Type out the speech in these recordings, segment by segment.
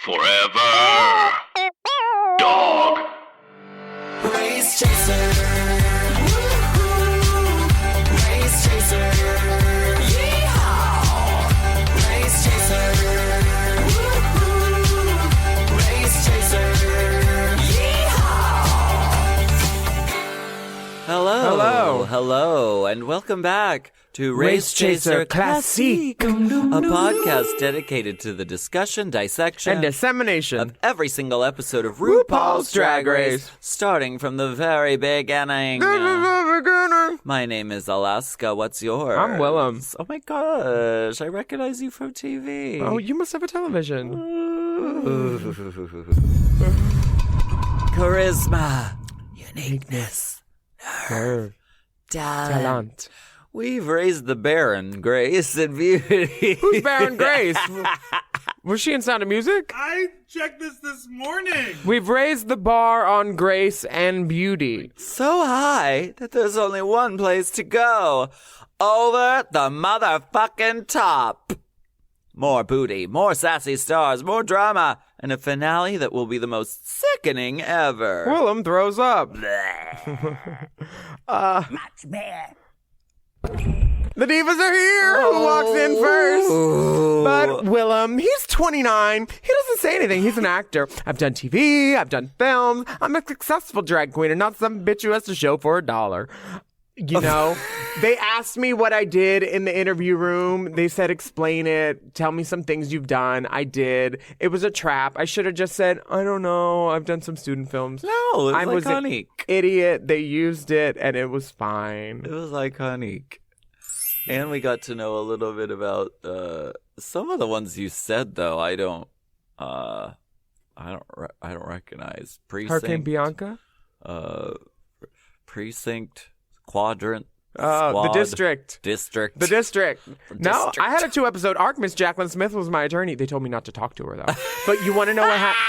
Forever. Dog. Race Chaser. Woo-hoo. Race Chaser. Yeehaw. Race Chaser. Woo-hoo. Race Chaser. Yeehaw. Hello, and welcome back to Race Chaser Classique, a podcast dedicated to the discussion, dissection, and dissemination of every single episode of RuPaul's Drag Race, starting from the very beginning. My name is Alaska. What's yours? I'm Willam. Oh my gosh, I recognize you from TV. Oh, you must have a television. Charisma, uniqueness, Nerve. Talent. We've raised the bar in grace and beauty. Who's Baron Grace? Was she in Sound of Music? I checked this morning. We've raised the bar on grace and beauty. So high that there's only one place to go. Over the motherfucking top. More booty, more sassy stars, more drama, and a finale that will be the most sickening ever. Willam throws up. Much better. The divas are here. Who walks in first? But Willam, he's 29. He doesn't say anything. He's an actor. I've done TV. I've done films. I'm a successful drag queen and not some bitch who has to show for $1. You know, they asked me what I did in the interview room. They said, explain it. Tell me some things you've done. I did. It was a trap. I should have just said, I don't know. I've done some student films. No, it was an iconic. Idiot. They used it and it was fine. It was iconic. And we got to know a little bit about some of the ones you said, though. I don't recognize. Precinct. Hurricane Bianca? Precinct. Quadrant. The Squad, district. District. The district. No, District. I had a 2-episode arc. Miss Jacqueline Smith was my attorney. They told me not to talk to her, though. But you want to know what happened?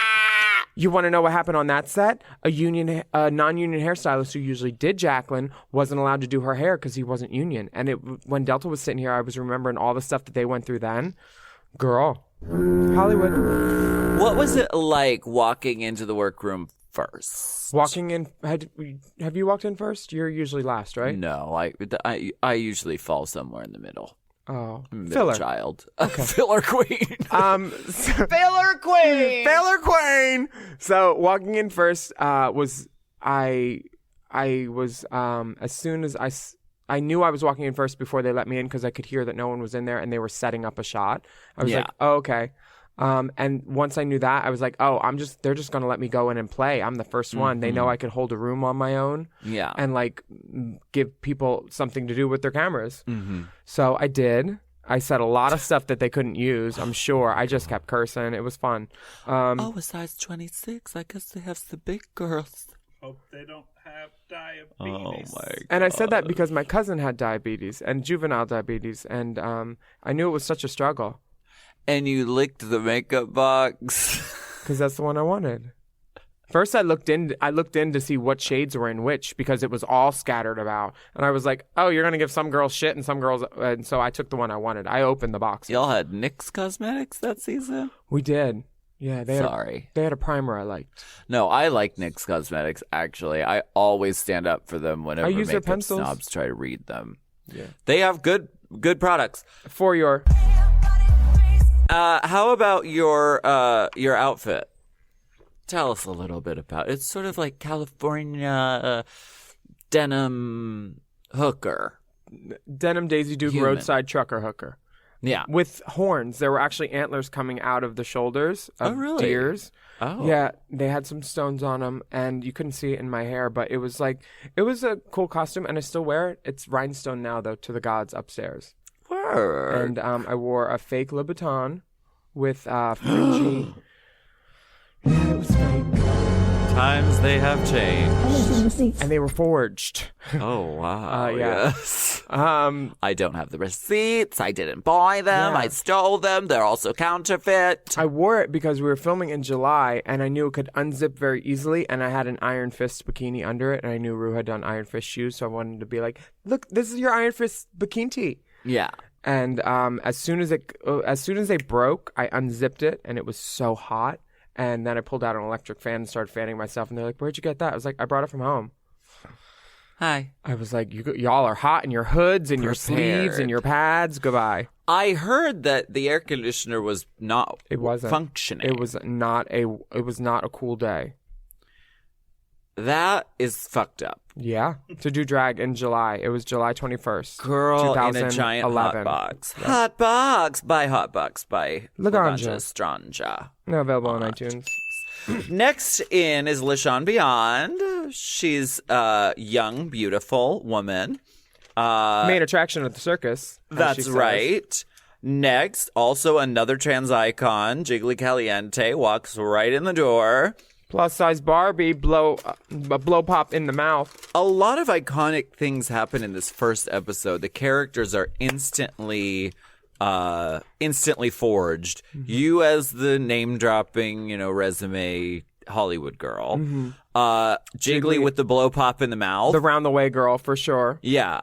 You want to know what happened on that set? A non-union hairstylist who usually did Jacqueline wasn't allowed to do her hair because he wasn't union. And when Delta was sitting here, I was remembering all the stuff that they went through then. Girl. Hollywood. What was it like walking into the workroom first? Walking in, have you walked in first? You're usually last, right? No, I usually fall somewhere in the middle. Oh, Middle filler. child. Okay. Filler queen. Filler queen. Filler queen. So walking in first was I was as soon as I knew I was walking in first before they let me in because I could hear that no one was in there and they were setting up a shot. I was like, oh, okay. And once I knew that, I was like, oh, they're just going to let me go in and play. I'm the first one. They know I could hold a room on my own. Yeah. And like give people something to do with their cameras. Mm-hmm. So I did. I said a lot of stuff that they couldn't use, I'm sure. I just kept cursing. It was fun. A size 26. I guess they have the big girls. Hope they don't have diabetes. Oh, my God. And I said that because my cousin had diabetes and juvenile diabetes. And I knew it was such a struggle. And you licked the makeup box. Because that's the one I wanted. First, I looked in to see what shades were in which because it was all scattered about. And I was like, oh, you're going to give some girls shit and some girls... And so I took the one I wanted. I opened the box. Y'all had NYX Cosmetics that season? We did. Yeah, they had a primer I liked. No, I like NYX Cosmetics, actually. I always stand up for them whenever I use their makeup pencils. snobs try to read them. Yeah. They have good products. For your... How about your outfit? Tell us a little bit about it. It's sort of like California denim hooker. Denim Daisy Duke Human. roadside trucker hooker. Yeah. With horns. There were actually antlers coming out of the shoulders of deers. Oh. Yeah, they had some stones on them, and you couldn't see it in my hair, but it was a cool costume, and I still wear it. It's rhinestone now, though, to the gods upstairs. Word. And I wore a fake Louboutin with fringy. Yeah, it was fake. Times they have changed. And they were forged. Oh, wow. Yeah. Yes. I don't have the receipts. I didn't buy them. Yeah. I stole them. They're also counterfeit. I wore it because we were filming in July, and I knew it could unzip very easily, and I had an Iron Fist bikini under it, and I knew Ru had done Iron Fist shoes, so I wanted to be like, look, this is your Iron Fist bikini tee. Yeah. And as soon as they broke, I unzipped it, and it was so hot. And then I pulled out an electric fan and started fanning myself. And they're like, "Where'd you get that?" I was like, "I brought it from home." Hi. I was like, "Y'all are hot in your hoods and your sleeves and your pads. Goodbye." I heard that the air conditioner was not functioning. It was not a cool day. That is fucked up. Yeah, to do drag in July. It was July 21st. Girl in a giant hot box. Yep. Hot box by Laganja Stranja. Now available on iTunes. Next in is LaShawn Beyond. She's a young, beautiful woman. Main attraction at the circus. That's right. Next, also another trans icon, Jiggly Caliente, walks right in the door. Plus size Barbie, blow pop in the mouth. A lot of iconic things happen in this first episode. The characters are instantly forged. Mm-hmm. You as the name-dropping, resume Hollywood girl. Mm-hmm. Jiggly with the blow pop in the mouth. The round-the-way girl, for sure. Yeah.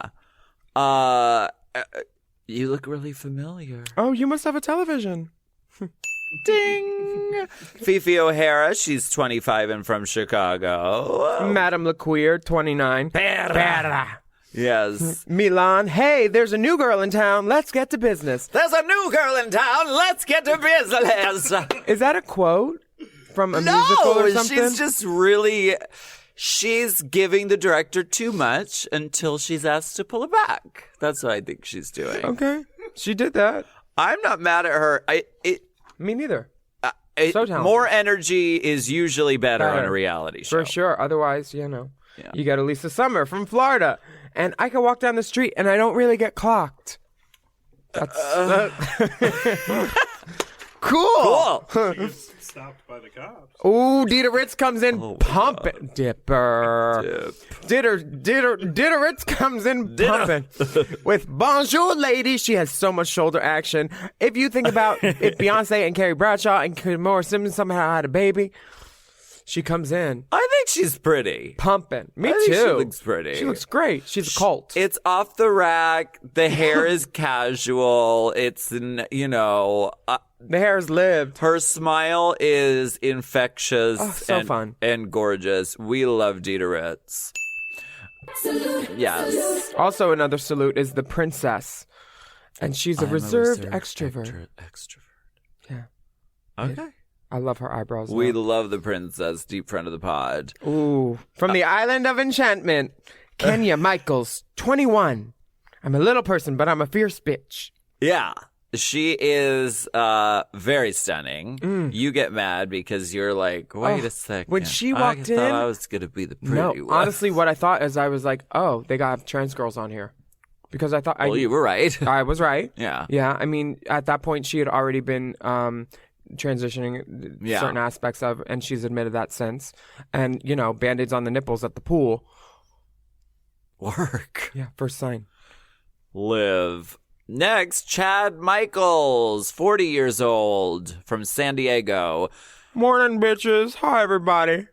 You look really familiar. Oh, you must have a television. Ding! Fifi O'Hara, she's 25 and from Chicago. Madame LaQueer, 29. Perra. Yes. Milan, hey, there's a new girl in town. Let's get to business. There's a new girl in town. Let's get to business. Is that a quote from a musical or something? She's just really... She's giving the director too much until she's asked to pull it back. That's what I think she's doing. Okay. She did that. I'm not mad at her. Me neither. So talented. More energy is usually better on a reality show. For sure. Otherwise, you got a Lisa Summer from Florida. And I can walk down the street and I don't really get clocked. That's cool. Stopped by the cops. Ooh, Dita Ritz comes in pumping. Dipper. Dita Ritz comes in pumping. With Bonjour Lady. She has so much shoulder action. If you think about if Beyonce and Carrie Bradshaw and Kimora Simmons somehow had a baby, she comes in. I think she's pretty. Pumping. Me I too. think she looks pretty. She looks great. She's a cult. It's off the rack. The hair is casual. It's, the hair's lived. Her smile is infectious fun. And gorgeous. We love Dita Ritz. Yes. Also, another salute is the princess. And she's a reserved extrovert. Yeah. Okay. I love her eyebrows. We love the princess, deep friend of the pod. Ooh. From the Island of Enchantment, Kenya Michaels, 21. I'm a little person, but I'm a fierce bitch. Yeah. She is very stunning. You get mad because you're like, wait a second. When she walked in, I thought I was going to be the pretty one. Honestly, what I thought is I was like, oh, they got trans girls on here. Because I thought... Well, you were right. I was right. Yeah. Yeah, I mean, at that point, she had already been transitioning certain aspects of, and she's admitted that since. And, Band-Aids on the nipples at the pool. Work. Yeah, first sign. Live. Next, Chad Michaels, 40 years old, from San Diego. Morning, bitches. Hi, everybody.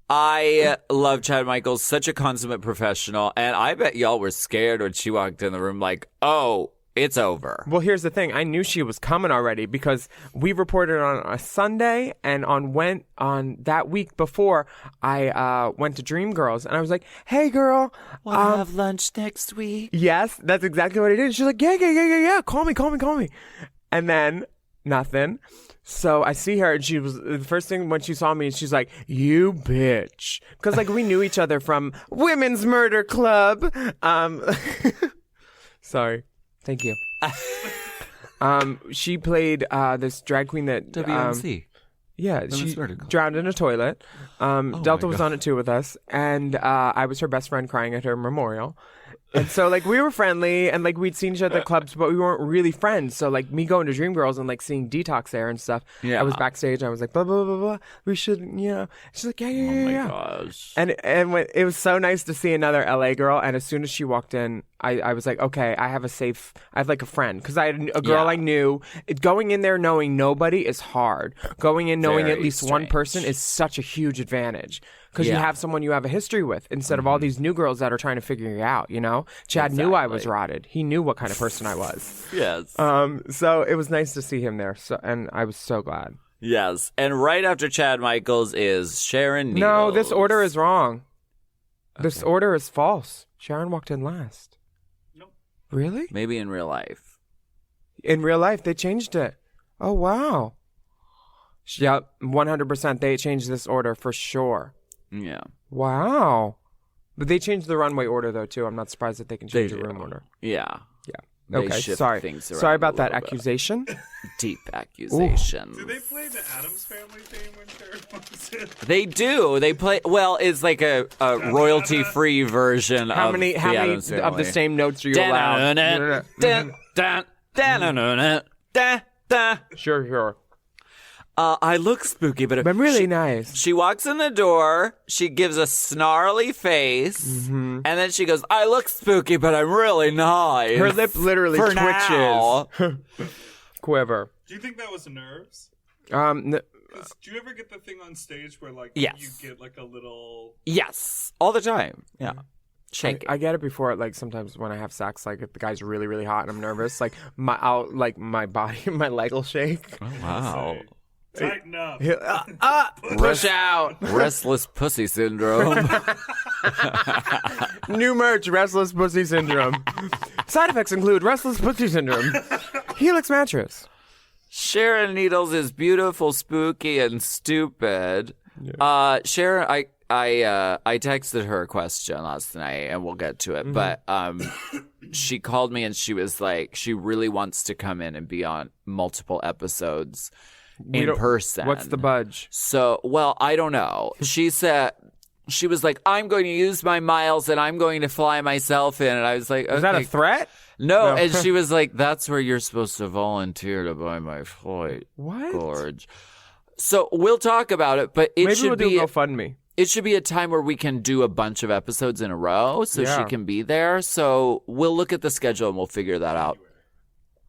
I love Chad Michaels, such a consummate professional, and I bet y'all were scared when she walked in the room like, oh, it's over. Well, here's the thing. I knew she was coming already because we reported on a Sunday, and on that week before, I went to Dreamgirls, and I was like, hey, girl. We'll have lunch next week. Yes, that's exactly what I did. She's like, yeah. Call me. And then nothing. So I see her, and she was the first thing when she saw me, she's like, you bitch. Because, we knew each other from Women's Murder Club. Sorry. Thank you. She played this drag queen that... WMC. Yeah, she drowned in a toilet. Delta was on it too with us. And I was her best friend crying at her memorial. And so, we were friendly, and, we'd seen each other at clubs, but we weren't really friends. So, me going to Dreamgirls and, seeing Detox there and stuff, I was backstage, and I was like, blah, blah, blah, blah, we should, She's like, yeah. Oh, my gosh. And it was so nice to see another LA girl, and as soon as she walked in, I was like, okay, I have a friend. Because I had a girl I knew. Going in there knowing nobody is hard. Going in knowing at least one person is such a huge advantage. because you Yeah. have someone you have a history with instead of all these new girls that are trying to figure you out, you know? Chad knew I was Exactly. rotted. He knew what kind of person I was. Yes. So it was nice to see him there, and I was so glad. Yes. And right after Chad Michaels is Sharon Needles. No, this order is wrong. This order is false. Sharon walked in last. Nope. Really? Maybe in real life. In real life, they changed it. Oh, wow. Yep, 100%. They changed this order for sure. Yeah. Wow. But they changed the runway order, though, too. I'm not surprised that they can change the room order. Yeah. Yeah. They Okay, shift sorry. things around Sorry a about that little bit. accusation. Deep accusations. Do they play the Addams Family theme when Sharon walks in? They do. They play. Well, it's like a royalty-free version How of many the of Addams the Family. same notes are you allowed? Sure. I look spooky, but But really nice. she walks in the door, she gives a snarly face, and then she goes, I look spooky, but I'm really nice. Her lip literally For twitches. now. Quiver. Do you think that was nerves? 'Cause do you ever get the thing on stage where like Yes. you get like a little? Yes, all the time. Yeah. Shake it. I get it before, like sometimes when I have sex, like if the guy's really, really hot and I'm nervous, like my body, my leg will shake. Wow. Tighten up. Push out. Restless pussy syndrome. New merch, Restless Pussy Syndrome. Side effects include Restless Pussy Syndrome. Helix mattress. Sharon Needles is beautiful, spooky, and stupid. Sharon, I texted her a question last night, and we'll get to it. But she called me, and she was like, she really wants to come in and be on multiple episodes in person. What's the budge? So, well, I don't know. She said. She was like, I'm going to use my miles and I'm going to fly myself in. And I was like, okay. Is that a threat? No, and she was like, that's where you're supposed to volunteer to buy my flight. What? Gorge. So we'll talk about it, but it Maybe should we'll be do GoFundMe. it should be a time where we can do a bunch of episodes in a row so she Yeah. can be there. So we'll look at the schedule and we'll figure that out.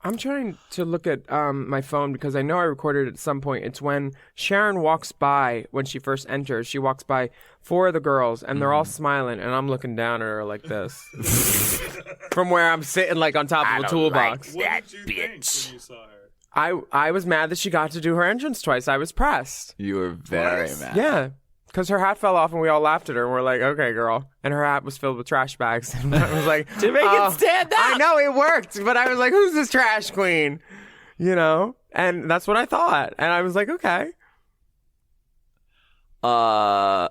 I'm trying to look at my phone because I know I recorded it at some point. It's when Sharon walks by, when she first enters, she walks by 4 of the girls and they're all smiling and I'm looking down at her like this. From where I'm sitting like on top of a toolbox. What did you think when you saw her? I was mad that she got to do her entrance twice. I was pressed. You were very mad. Yeah. Because her hat fell off and we all laughed at her and we're like, okay, girl. And her hat was filled with trash bags. And I was like, To make it stand up. I know it worked, but I was like, who's this trash queen? You know? And that's what I thought. And I was like, okay. Well,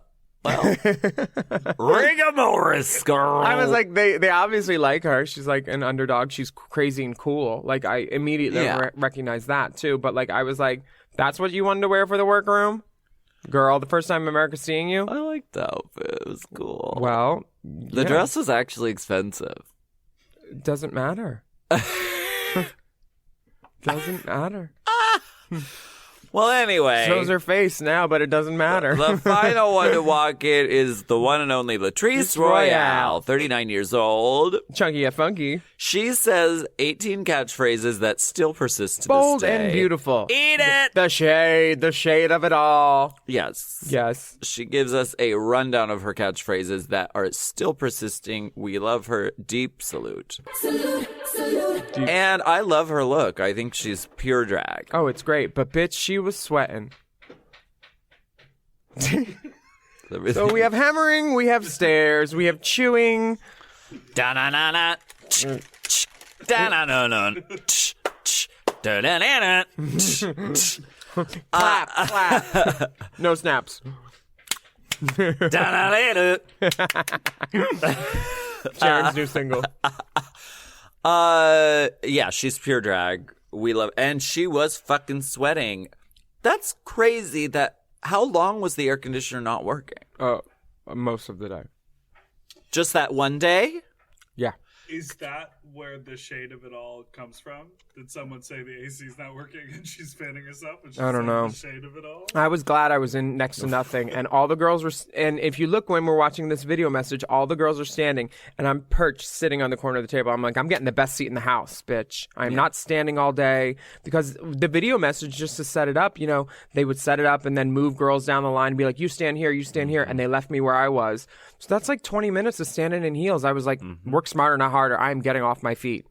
Rigamorous, girl. I was like, they obviously like her. She's like an underdog. She's crazy and cool. Like, I immediately recognized that too. But like, I was like, that's what you wanted to wear for the workroom? Girl, the first time America's seeing you? I liked the outfit. It was cool. Well, The dress was actually expensive. It doesn't matter. Doesn't matter. Well, anyway. Shows her face now, but it doesn't matter. The final one to walk in is the one and only Latrice Royale, Royale. 39 years old. Chunky yet funky. She says 18 catchphrases that still persist to Bold this day. and beautiful. Eat it! The shade of it all. Yes. Yes. She gives us a rundown of her catchphrases that are still persisting. We love her. Deep salute. And I love her look. I think she's pure drag. Oh, it's great. But bitch, she was sweating. So we have hammering, we have stairs, we have chewing. Da-na-na-na. Da-na-na-na. Da-na-na-na. Clap, clap. No snaps. Da-na-na-na. Sharon's new single. Yeah, she's pure drag. We love, and she was fucking sweating. That's crazy. How long was the air conditioner not working? Most of the day. Just that one day? Yeah. Is that where the shade of it all comes from? Did someone say the AC's not working and she's fanning herself? And she's I don't know. The shade of it all? I was glad I was in next to nothing, and all the girls were. And if you look when we're watching this video message, all the girls are standing, and I'm perched, sitting on the corner of the table. I'm like, I'm getting the best seat in the house, bitch. I'm not standing all day, because the video message, just to set it up, they would set it up and then move girls down the line and be like, you stand here, and they left me where I was. So that's like 20 minutes of standing in heels. I was like, work smarter, not harder. I am getting off my feet.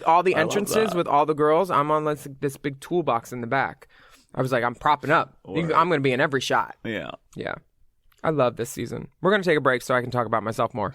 All the entrances with all the girls, I'm on this big toolbox in the back. I was like, I'm propping up. I'm going to be in every shot. Yeah. Yeah. I love this season. We're going to take a break so I can talk about myself more.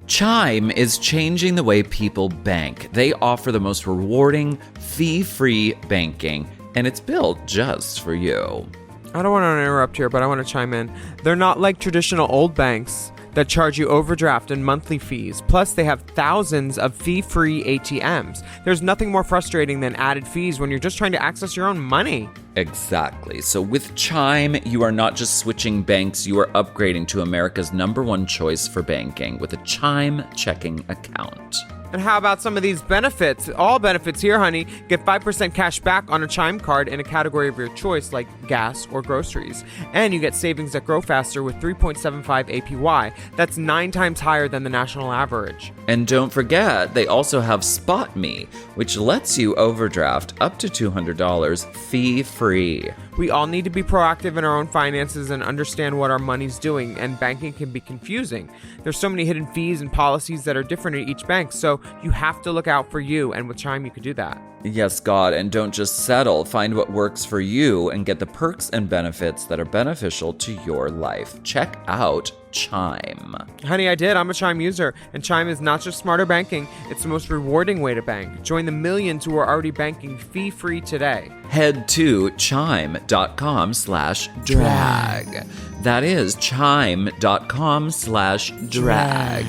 Chime is changing the way people bank. They offer the most rewarding, fee-free banking, and it's built just for you. I don't want to interrupt here, but I want to chime in. They're not like traditional old banks that charge you overdraft and monthly fees. Plus, they have thousands of fee-free ATMs. There's nothing more frustrating than added fees when you're just trying to access your own money. Exactly. So with Chime, you are not just switching banks, you are upgrading to America's #1 choice for banking with a Chime checking account. And how about some of these benefits? All benefits here, honey. Get 5% cash back on a Chime card in a category of your choice, like gas or groceries. And you get savings that grow faster with 3.75 APY. That's 9 times higher than the national average. And don't forget, they also have Spot Me, which lets you overdraft up to $200 fee-free. We all need to be proactive in our own finances and understand what our money's doing, and banking can be confusing. There's so many hidden fees and policies that are different at each bank, so you have to look out for you, and with Chime you can do that. Yes, God, and don't just settle. Find what works for you and get the perks and benefits that are beneficial to your life. Check out Chime. Honey, I did. I'm a Chime user, and Chime is not just smarter banking, it's the most rewarding way to bank. Join the millions who are already banking fee-free today. Head to chime.com/drag. That is chime.com/drag.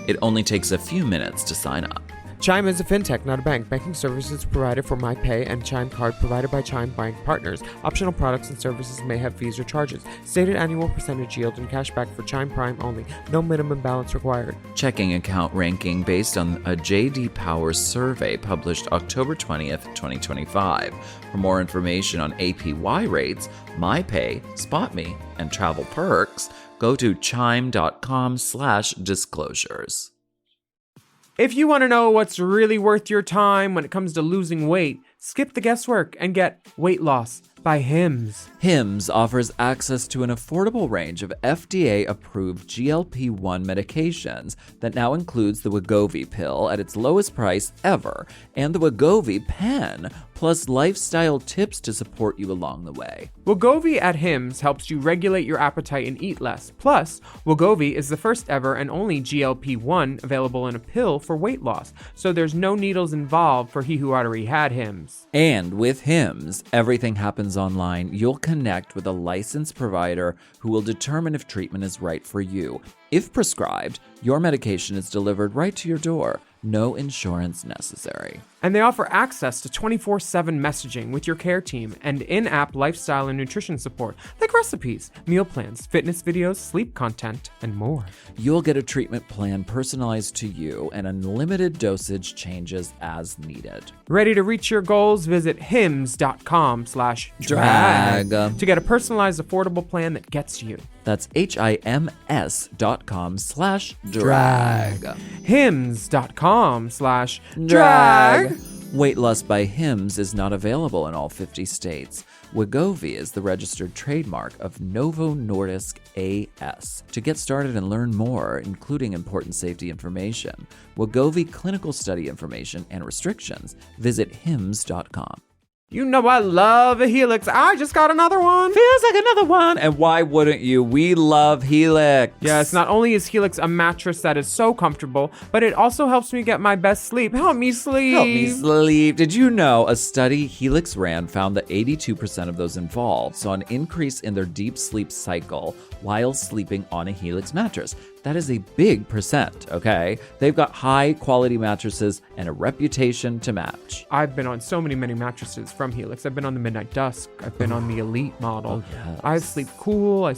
It only takes a few minutes to sign up. Chime is a fintech, not a bank. Banking services provided for MyPay and Chime Card provided by Chime Bank Partners. Optional products and services may have fees or charges. Stated annual percentage yield and cashback for Chime Prime only. No minimum balance required. Checking account ranking based on a J.D. Power survey published October 20th, 2025. For more information on APY rates, MyPay, SpotMe, and travel perks, go to chime.com/disclosures. If you want to know what's really worth your time when it comes to losing weight, skip the guesswork and get Weight Loss by Hims. Hims offers access to an affordable range of FDA-approved GLP-1 medications that now includes the Wegovy pill at its lowest price ever and the Wegovy pen, plus lifestyle tips to support you along the way. Wegovy at Hims helps you regulate your appetite and eat less. Plus, Wegovy is the first ever and only GLP-1 available in a pill for weight loss, so there's no needles involved for he who already had Hims. And with Hims, everything happens online. You'll connect with a licensed provider who will determine if treatment is right for you. If prescribed, your medication is delivered right to your door. No insurance necessary. And they offer access to 24/7 messaging with your care team and in-app lifestyle and nutrition support, like recipes, meal plans, fitness videos, sleep content, and more. You'll get a treatment plan personalized to you and unlimited dosage changes as needed. Ready to reach your goals? Visit hims.com/drag to get a personalized, affordable plan that gets you. That's HIMS.com/drag. hims.com/drag. Weight Loss by Hims is not available in all 50 states. Wegovy is the registered trademark of Novo Nordisk AS. To get started and learn more, including important safety information, Wegovy clinical study information, and restrictions, visit hims.com. You know I love a Helix. I just got another one. Feels like another one. And why wouldn't you? We love Helix. Yes, not only is Helix a mattress that is so comfortable, but it also helps me get my best sleep. Help me sleep. Help me sleep. Did you know a study Helix ran found that 82% of those involved saw an increase in their deep sleep cycle while sleeping on a Helix mattress? That is a big percent, okay? They've got high quality mattresses and a reputation to match. I've been on so many mattresses from Helix. I've been on the Midnight Dusk. I've been on the Elite model. yes. I sleep cool. I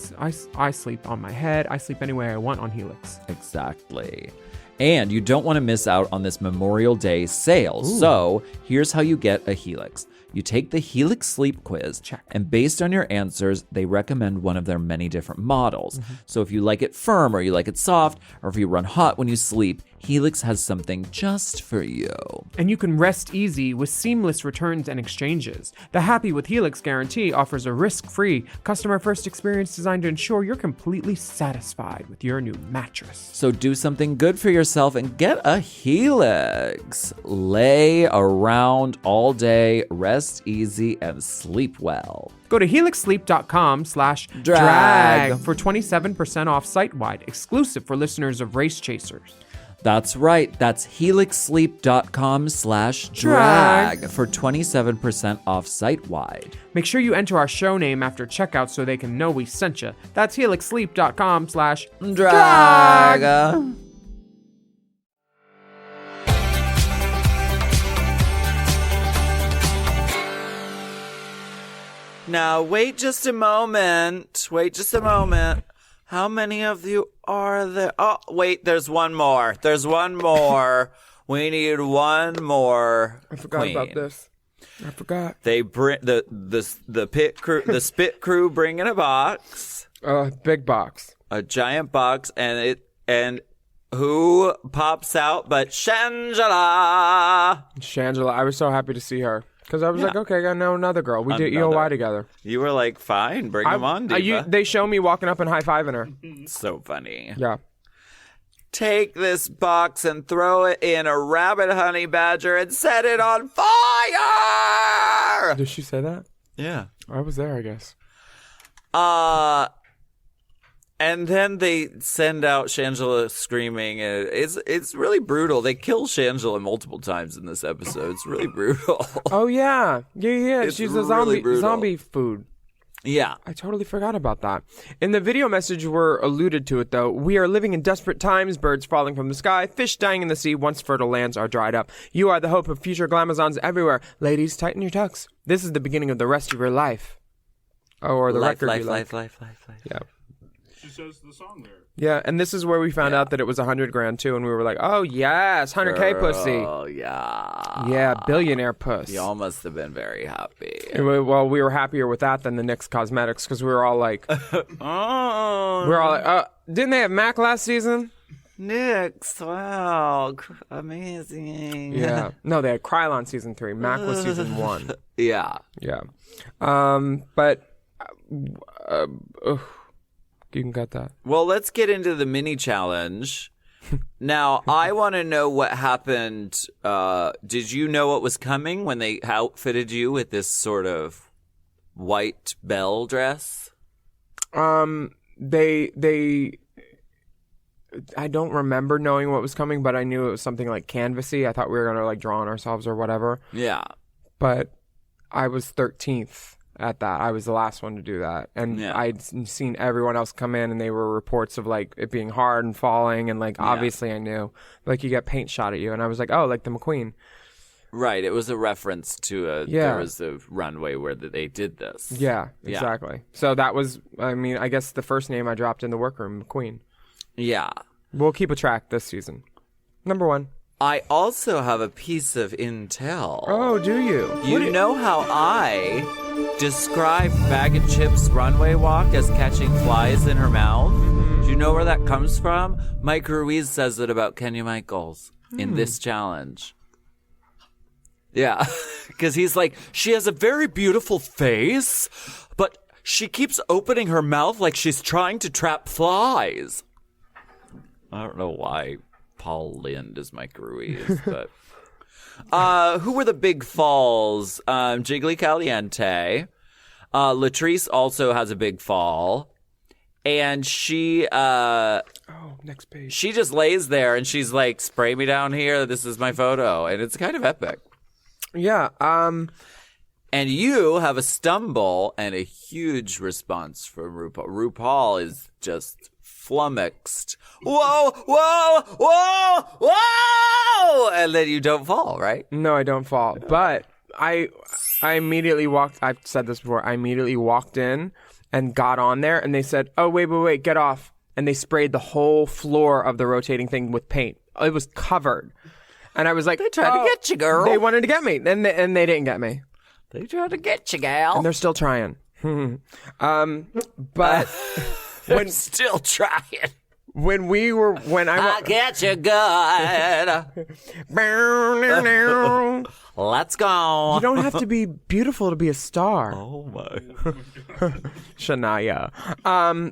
sleep on my head. I sleep any way I want on Helix. Exactly. And you don't want to miss out on this Memorial Day sale. So here's how you get a Helix. You take the Helix Sleep Quiz, and based on your answers, they recommend one of their many different models. So if you like it firm, or you like it soft, or if you run hot when you sleep, Helix has something just for you. And you can rest easy with seamless returns and exchanges. The Happy with Helix guarantee offers a risk-free, customer-first experience designed to ensure you're completely satisfied with your new mattress. So do something good for yourself and get a Helix. Lay around all day, rest easy, and sleep well. Go to helixsleep.com/drag for 27% off site-wide, exclusive for listeners of Race Chasers. That's right. That's helixsleep.com/drag for 27% off site-wide. Make sure you enter our show name after checkout so they can know we sent you. That's helixsleep.com/drag. Now, wait just a moment. Wait just a moment. How many of you are there? Oh, wait, there's one more. There's one more. We need one more. I forgot about this. I forgot. They bring the pit crew, the spit crew bring in a box, Big box. a giant box, and who pops out but Shangela? Shangela, I was so happy to see her. Because I was like, okay, I got to know another girl. We did Another. EOY together. You were like, fine, bring them on, Diva. They show me walking up and high-fiving her. So funny. Yeah. Take this box and throw it in a rabbit honey badger and set it on fire! Did she say that? Yeah. I was there, I guess. And then they send out Shangela screaming. And it's really brutal. They kill Shangela multiple times in this episode. It's really brutal. Oh, yeah. Yeah. It's She's a really brutal. zombie food. Yeah. I totally forgot about that. In the video message, we're alluded to it, though. We are living in desperate times, birds falling from the sky, fish dying in the sea once fertile lands are dried up. You are the hope of future glamazons everywhere. Ladies, tighten your tucks. This is the beginning of the rest of your life. Oh, or the record you like. Life. Yeah. She says the song there. Yeah, and this is where we found out that it was $100,000 too, and we were like, oh yes, 100K pussy. Oh, yeah. Yeah, billionaire puss. Y'all must have been very happy. Well, we were happier with that than the NYX Cosmetics, because we were all like, Oh. Didn't they have MAC last season? NYX, wow, amazing. Yeah. No, they had Krylon season 3. MAC was season 1. Yeah. Yeah. But you can cut that. Well, let's get into the mini challenge. Now, I want to know what happened. Did you know what was coming when they outfitted you with this sort of white bell dress? I don't remember knowing what was coming, but I knew it was something like canvassy. I thought we were going to like draw on ourselves or whatever. Yeah. But I was 13th at that. I was the last one to do that. And Yeah. I'd seen everyone else come in, and they were reports of like it being hard and falling, and like obviously I knew. Like you get paint shot at you, and I was like, oh, like the McQueen. Right. It was a reference to there was a runway where they did this. Yeah, exactly. So that was, I mean, I guess the first name I dropped in the workroom, McQueen. Yeah. We'll keep a track this season. Number 1. I also have a piece of intel. Oh, do you? You know how I described Bag of Chips' runway walk as catching flies in her mouth? Mm-hmm. Do you know where that comes from? Mike Ruiz says it about Kenya Michaels in this challenge. Yeah, because he's like, she has a very beautiful face, but she keeps opening her mouth like she's trying to trap flies. I don't know why Paul Lind is Mike Ruiz, but... who were the big falls? Jiggly Caliente. Latrice also has a big fall. And she... next page. She just lays there and she's like, spray me down here. This is my photo. And it's kind of epic. Yeah. And you have a stumble and a huge response from RuPaul. RuPaul is just flummoxed. Whoa, whoa, whoa, whoa! And then you don't fall, right? No, I don't fall. But I immediately walked. I've said this before. I immediately walked in and got on there, and they said, "Oh, wait, get off!" And they sprayed the whole floor of the rotating thing with paint. It was covered, and I was like, They tried to get you, girl. They wanted to get me, and they didn't get me, They tried to get you, gal. and they're still trying. But When still trying. when I get you good. Let's go. You don't have to be beautiful to be a star. Oh my. Shania.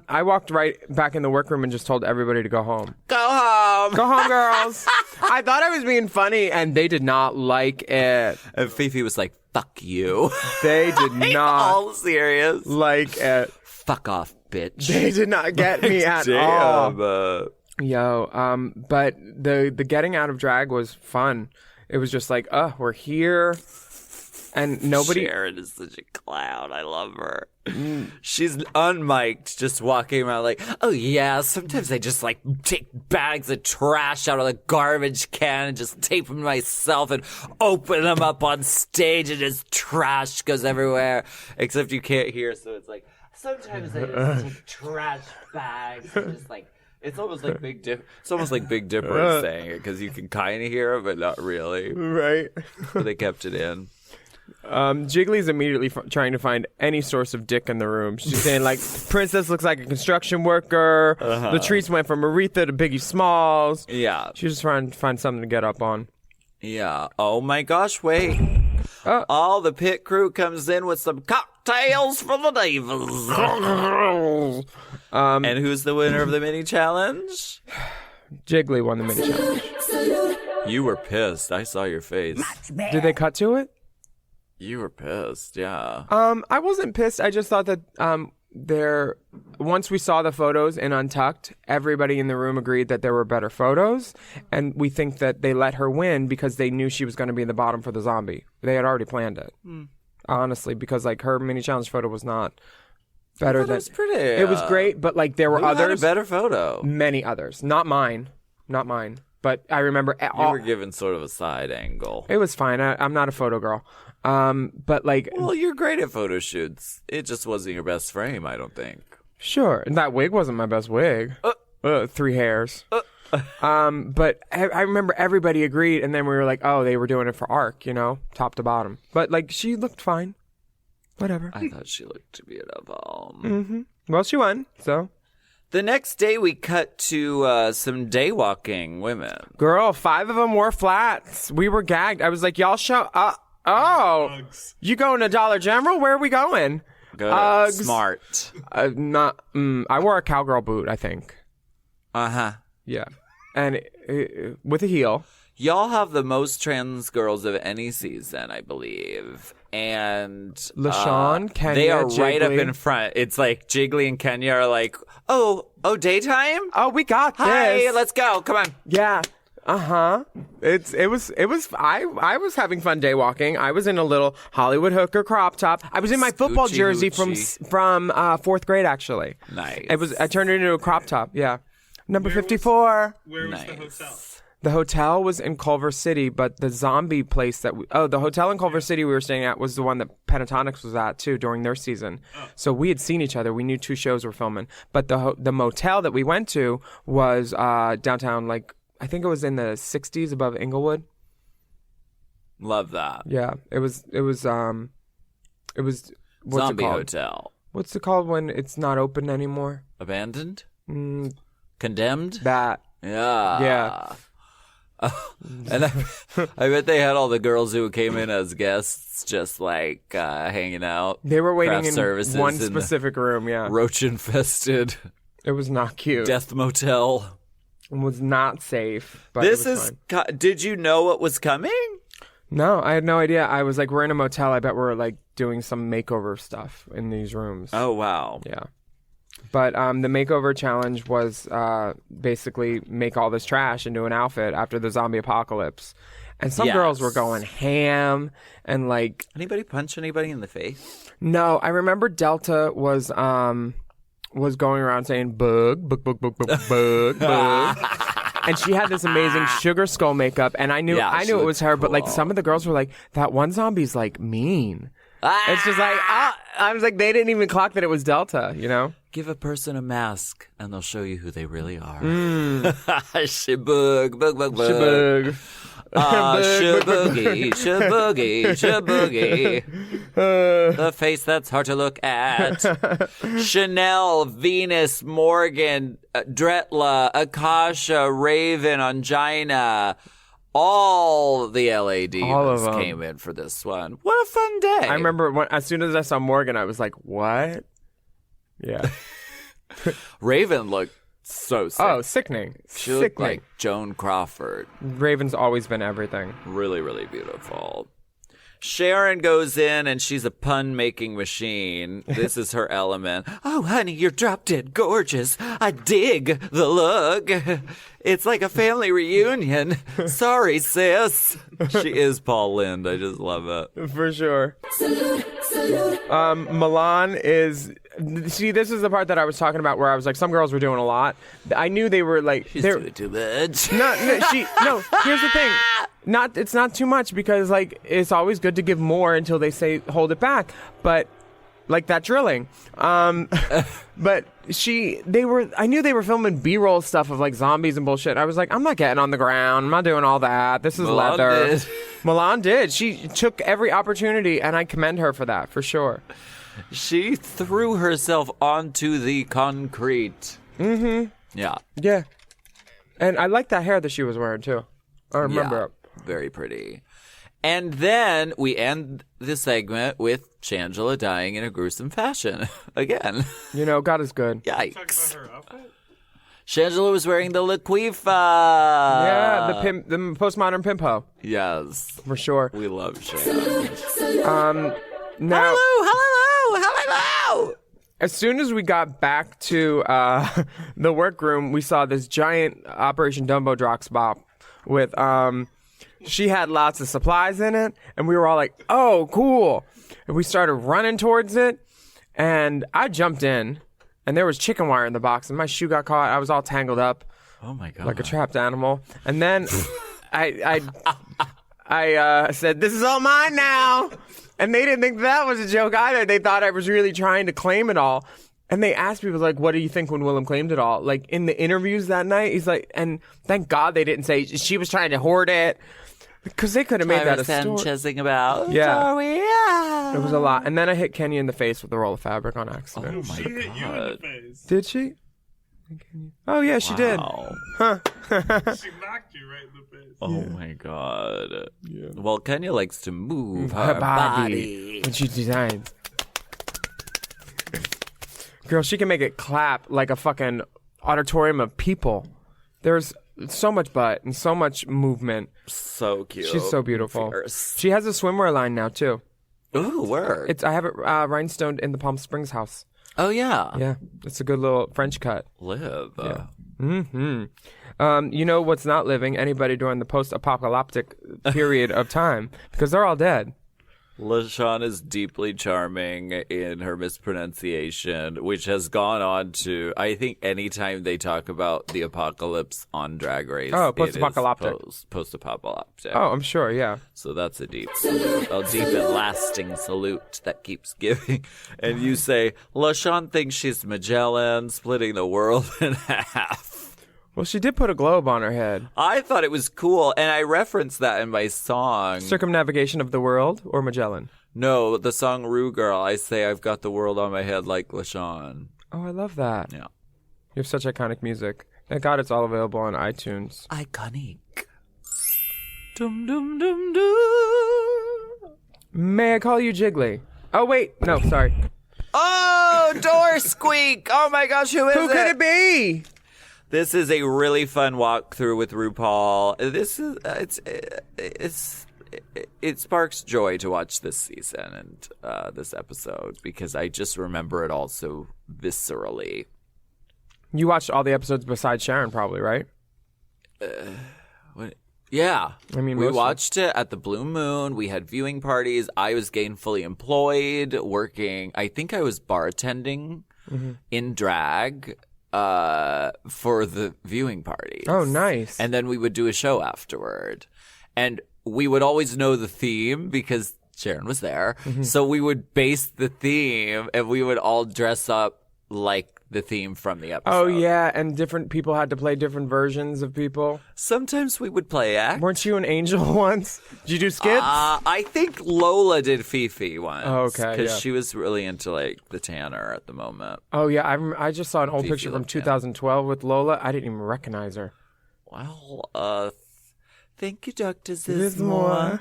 I walked right back in the workroom and just told everybody to go home. Go home. Go home, girls. I thought I was being funny, and they did not like it. And Fifi was like, fuck you. They did not All serious. like it. Fuck off, bitch. They did not get me at all. Damn. Yo, but the getting out of drag was fun. It was just like, we're here. And nobody... Sharon is such a clown. I love her. She's unmiked, just walking around like, oh yeah, sometimes I just like take bags of trash out of the garbage can and just tape them myself and open them up on stage and just trash goes everywhere. Except you can't hear, so it's like, sometimes I just take trash bags and just like, it's almost like Big Dipper. It's almost like Big Dipper is saying it because you can kind of hear it, but not really. Right. But they kept it in. Jiggly's immediately trying to find any source of dick in the room. She's saying, like, Princess looks like a construction worker. Latrice went from Aretha to Biggie Smalls. Yeah. She's just trying to find something to get up on. Yeah. Oh my gosh, wait. All the pit crew comes in with some cocktails for the divas. And who's the winner of the mini challenge? Jiggly won the mini challenge. You were pissed. I saw your face. Did they cut to it? You were pissed, yeah. I wasn't pissed. I just thought that once we saw the photos in Untucked, everybody in the room agreed that there were better photos, and we think that they let her win because they knew she was going to be in the bottom for the zombie. They had already planned it, honestly, because like her mini challenge photo was not better than. It was pretty. It was great, but like there were Who had others, a better photo. many others, not mine. But I remember You were given sort of a side angle. it was fine. I'm not a photo girl. But like, Well, you're great at photo shoots. It just wasn't your best frame, I don't think. sure. And that wig wasn't my best wig. 3 hairs. But I remember everybody agreed, and then we were like, oh, they were doing it for ARC, top to bottom. But like, she looked fine. Whatever. I thought she looked beautiful. Well, she won, so. The next day, we cut to some daywalking women. Girl, 5 of them wore flats. We were gagged. I was like, y'all show up. Oh, you going to Dollar General? Where are we going? Good. Uggs. Smart. I wore a cowgirl boot, I think. Uh-huh. Yeah. And with a heel. Y'all have the most trans girls of any season, I believe. And LaShawn, Kenya, they are right up Jiggly. in front. It's like Jiggly and Kenya are like, oh, daytime? Oh, we got this. Hi, let's go. Come on. Yeah. It was I was having fun day walking. I was in a little Hollywood hooker crop top. I was in my football Scoochie jersey hoochie. from 4th grade actually. Nice. I turned it into a crop top. Yeah. Number 54. Where was Nice. the hotel? The hotel was in Culver City, but the zombie place the hotel in Culver City we were staying at was the one that Pentatonics was at too during their season. So we had seen each other. We knew 2 shows were filming. But the motel that we went to was downtown, like I think it was in the 60s above Inglewood. Love that. Yeah, it was what's Zombie it called? Hotel. What's it called when it's not open anymore? Abandoned? Condemned? That. Yeah. Yeah. And I bet they had all the girls who came in as guests just like hanging out. They were waiting Craft in services one in the specific room, yeah. Roach infested It was not cute. death motel. It was not safe. But it This was is. fine. Did you know what was coming? No, I had no idea. I was like, we're in a motel. I bet we're like doing some makeover stuff in these rooms. Oh wow. Yeah. But the makeover challenge was basically make all this trash into an outfit after the zombie apocalypse. And some girls were going ham and like... Anybody punch anybody in the face? No, I remember Delta was was going around saying bug, bug, bug, bug, bug, bug, bug. And she had this amazing sugar skull makeup, and I knew Yeah, she it was looked her, but like cool. some of the girls were like, that one zombie's like mean. It's just like I was like, they didn't even clock that it was Delta, you know? Give a person a mask, and they'll show you who they really are. Shibug, bug, bug, bug. Shabug. Shaboogie, shaboogie, shaboogie. The face that's hard to look at. Chanel, Venus, Morgan, Dretla, Akasha, Raven, Angina. All the LA All of divas them. came in for this one. What a fun day. I remember as soon as I saw Morgan, I was like, what? Yeah. Raven looked so sick. Oh, sickening. She looked Sickening. like Joan Crawford. Raven's always been everything. Really, really beautiful. Sharon goes in and she's a pun-making machine. This is her element. Oh, honey, you're drop-dead gorgeous. I dig the look. It's like a family reunion. Sorry, sis. She is Paul Lind. I just love it. For sure. Milan is... See, this is the part that I was talking about where I was like, some girls were doing a lot. I knew they were like... She's they're- doing too much. No, here's the thing. It's not too much because like it's always good to give more until they say hold it back. But like that drilling. But I knew they were filming B-roll stuff of like zombies and bullshit. I was like, I'm not getting on the ground. I'm not doing all that. This is Milan leather. did. Milan did. She took every opportunity and I commend her for that for sure. She threw herself onto the concrete. Mm-hmm. Yeah. Yeah. And I like that hair that she was wearing too. I remember it. Very pretty. And then we end the segment with Shangela dying in a gruesome fashion. Again. You know, God is good. Talking Yikes. about her outfit? Shangela was wearing the Laquifa. Yeah, the postmodern pimpo Yes. for sure. We love Shangela. Now, Hello. as soon as we got back to the workroom, we saw this giant Operation Dumbo Drox bop with she had lots of supplies in it, and we were all like, "Oh, cool!" And we started running towards it, and I jumped in, and there was chicken wire in the box, and my shoe got caught. I was all tangled up Oh my god. like a trapped animal, and then I said, "This is all mine now." And they didn't think that was a joke either. They thought I was really trying to claim it all. And they asked people, like, what do you think when Willam claimed it all? Like, in the interviews that night, he's like, and thank God they didn't say she was trying to hoard it. Because they could have made that a story. Sanchezing about. Yeah. Yeah. It was a lot. And then I hit Kenya in the face with a roll of fabric on accident. She hit you in the face. Did she? Oh, yeah, she did. Wow. She knocked you right in the face. Oh my god. Well, Kenya likes to move Her her body. When she designed. Girl, she can make it clap like a fucking auditorium of people. There's so much butt and so much movement. So cute. She's so beautiful. Fierce. She has a swimwear line now too. Ooh, word. I have it rhinestoned in the Palm Springs house. Oh yeah. Yeah, it's a good little French cut. Live. You know what's not living? Anybody during the post-apocalyptic period of time because they're all dead. LaShawn is deeply charming in her mispronunciation, which has gone on to, I think, anytime they talk about the apocalypse on Drag Race. Oh, it is post-apocalyptic. Post-apocalyptic. Oh, I'm sure. Yeah. So that's a deep salute, a deep and lasting salute that keeps giving. And you say, LaShawn thinks she's Magellan, splitting the world in half. Well, she did put a globe on her head. I thought it was cool, and I referenced that in my song. Circumnavigation of the world or Magellan? No, the song Rue Girl, I say I've got the world on my head like LaShawn. Oh, I love that. Yeah. You have such iconic music. Thank God it's all available on iTunes. Iconic. Dum dum dum dum. May I call you Jiggly? Oh, wait. No, sorry. Oh, door squeak! Oh my gosh, who is Who could it be? This is a really fun walkthrough with RuPaul. This is it sparks joy to watch this season and this episode because I just remember it all so viscerally. You watched all the episodes besides Sharon, probably, right? Yeah. I mean, we mostly. watched it at the Blue Moon. We had viewing parties. I was gainfully employed, working. I think I was bartending in drag for the viewing parties. Oh, nice. And then we would do a show afterward. And we would always know the theme because Sharon was there. So we would base the theme and we would all dress up like the theme from the episode. Oh, yeah, and different people had to play different versions of people. Sometimes we would play act. Weren't you an angel once? Did you do skits? I think Lola did Fifi once. Oh, okay, Because yeah. she was really into, like, the Tanner at the moment. Oh, yeah, I just saw an old Fifi picture from looked, yeah. 2012 with Lola. I didn't even recognize her. Well, thank you, Dr. Zizmore. Zizmore.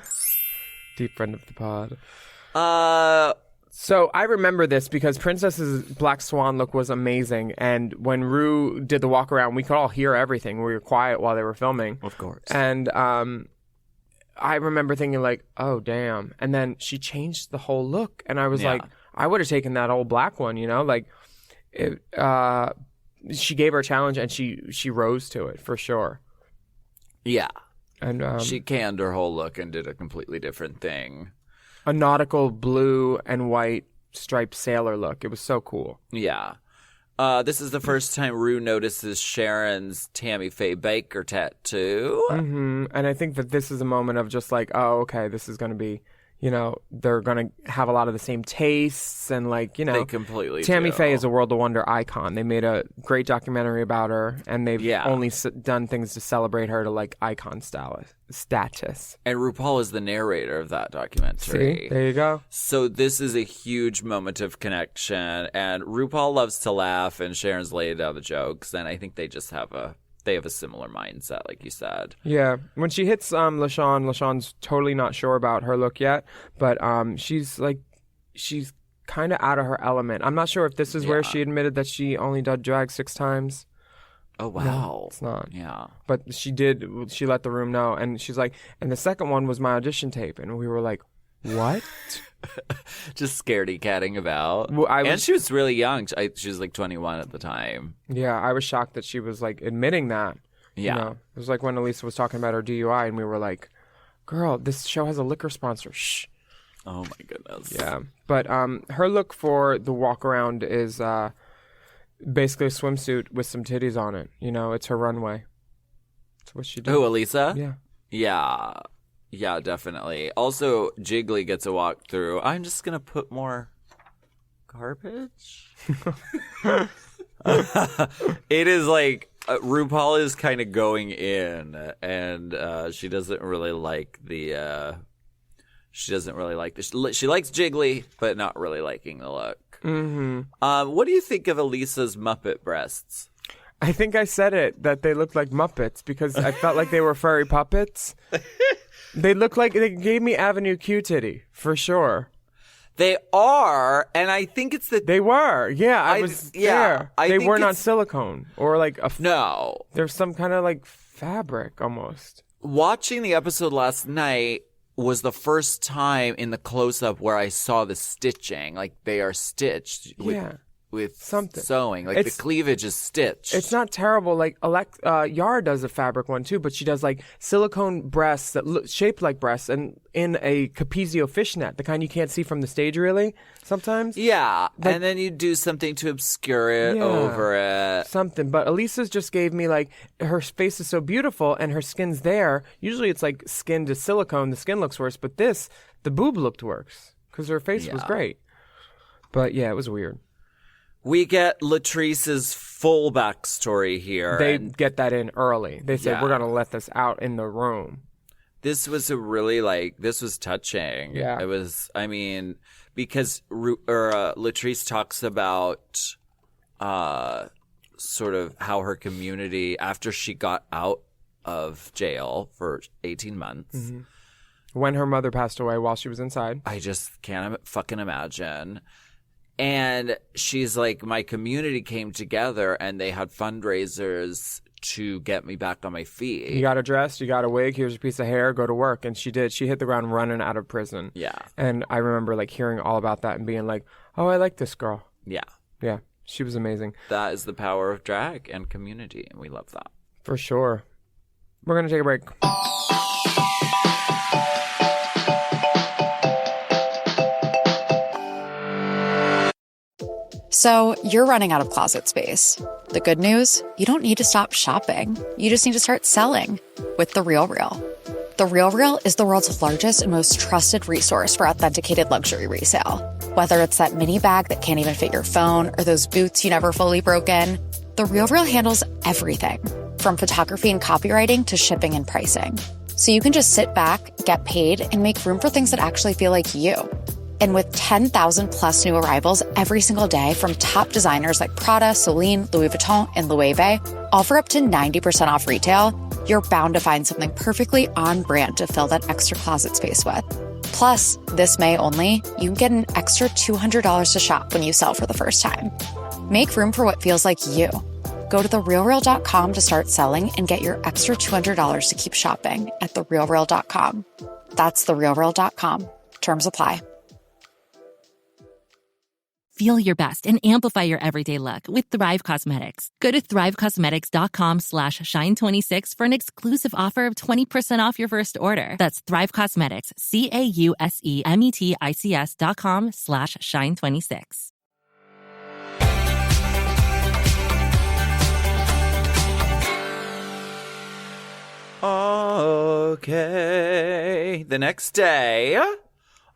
Deep friend of the pod. Uh, So I remember this because Princess's Black Swan look was amazing. And when Rue did the walk around, we could all hear everything. We were quiet while they were filming. of course. And I remember thinking like, oh, damn. And then she changed the whole look. And I was Yeah. like, I would have taken that old black one, you know? Like, she gave her a challenge and she rose to it for sure. Yeah. And She canned her whole look and did a completely different thing. a nautical blue and white striped sailor look. It was so cool. Yeah. This is the first time Rue notices Sharon's Tammy Faye Baker tattoo. And I think that this is a moment of just like, oh, okay, this is going to be, you know, they're going to have a lot of the same tastes and like, you know. They completely Tammy do. Faye is a World of Wonder icon. They made a great documentary about her, and they've Yeah. only done things to celebrate her to like icon status. And RuPaul is the narrator of that documentary. See, there you go. So this is a huge moment of connection, and RuPaul loves to laugh, and Sharon's laid down the jokes, and I think they just have a similar mindset, like you said. Yeah, when she hits LaShawn's totally not sure about her look yet, but she's kind of out of her element. I'm not sure if this is where Yeah. she admitted that she only did drag 6 times. Oh wow, No, it's not. Yeah, But she did. She let the room know, and she's like, and the second one was my audition tape, and we were like, what? just scaredy catting about. Well, And she was really young. She was like 21 at the time. Yeah, I was shocked that she was like admitting that. Yeah. You know? It was like when Elisa was talking about her DUI, and we were like, girl, this show has a liquor sponsor. Shh. Oh my goodness. Yeah. But her look for the walk around is basically a swimsuit with some titties on it. You know, it's her runway. That's what she did. Who, Elisa? Yeah. Yeah. Yeah, definitely. Also, Jiggly gets a walk through. I'm just going to put more garbage. It is like RuPaul is kind of going in, and she doesn't really like the. She doesn't really like this. She likes Jiggly, but not really liking the look. What do you think of Elisa's Muppet breasts? I think I said it, that they looked like Muppets because I felt like they were furry puppets. They look like they gave me Avenue Q titty for sure. They are, and I think it's the They were, yeah. I was there. I They think weren't on it's- silicone or like a. no. There's some kind of like fabric almost. Watching the episode last night was the first time in the close-up where I saw the stitching. Like they are stitched with Something. sewing. Like It's- the cleavage is stitched. It's not terrible. Like Yara does a fabric one too, but she does like silicone breasts that look shaped like breasts and in a Capezio fishnet, the kind you can't see from the stage really sometimes. Yeah, and then you do something to obscure it Yeah. over it. Something, but Elisa's just gave me like her face is so beautiful and her skin's there. Usually it's like skin to silicone, the skin looks worse, but this the boob looked worse because her face was Yeah. great. But yeah, it was weird. We get Latrice's full backstory here. They and get that in early. They said Yeah. we're gonna let this out in the room. this was a really this was touching. Yeah. It was, I mean, because Latrice talks about sort of how her community, after she got out of jail for 18 months, When her mother passed away while she was inside. I just can't fucking imagine. And she's like, my community came together and they had fundraisers to get me back on my feet. You got a dress, you got a wig, here's a piece of hair, go to work. And she did. She hit the ground running out of prison. Yeah. And I remember like hearing all about that and being like, oh, I like this girl. Yeah. Yeah, she was amazing. That is the power of drag and community, and we love that. For sure. We're going to take a break. So you're running out of closet space. The good news? You don't need to stop shopping. You just need to start selling with The RealReal. The RealReal is the world's largest and most trusted resource for authenticated luxury resale. Whether it's that mini bag that can't even fit your phone or those boots you never fully broke in, The RealReal handles everything from photography and copywriting to shipping and pricing. So you can just sit back, get paid, and make room for things that actually feel like you. And with 10,000 plus new arrivals every single day from top designers like Prada, Celine, Louis Vuitton, and Loewe, all for up to 90% off retail, you're bound to find something perfectly on brand to fill that extra closet space with. Plus, this May only, you can get an extra $200 to shop when you sell for the first time. Make room for what feels like you. Go to therealreal.com to start selling and get your extra $200 to keep shopping at therealreal.com. That's therealreal.com. Terms apply. Feel your best and amplify your everyday look with Thrive Cosmetics. Go to thrivecosmetics.com/shine26 for an exclusive offer of 20% off your first order. That's Thrive Cosmetics, CAUSEMETICS.com/shine26. Okay. The next day,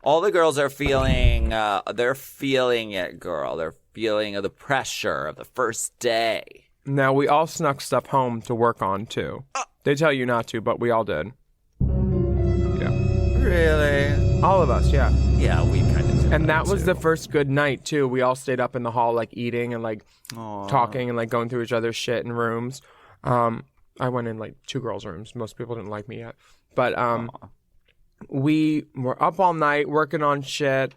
all the girls are feeling, they're feeling it, girl. They're feeling the pressure of the first day. Now, we all snuck stuff home to work on, too. They tell you not to, but we all did. Yeah. Really? All of us, yeah. Yeah, we kind of did. And that was the first good night, too. We all stayed up in the hall, like, eating and, like, talking and, like, going through each other's shit in rooms. I went in, like, 2 girls' rooms. Most people didn't like me yet. But we were up all night working on shit.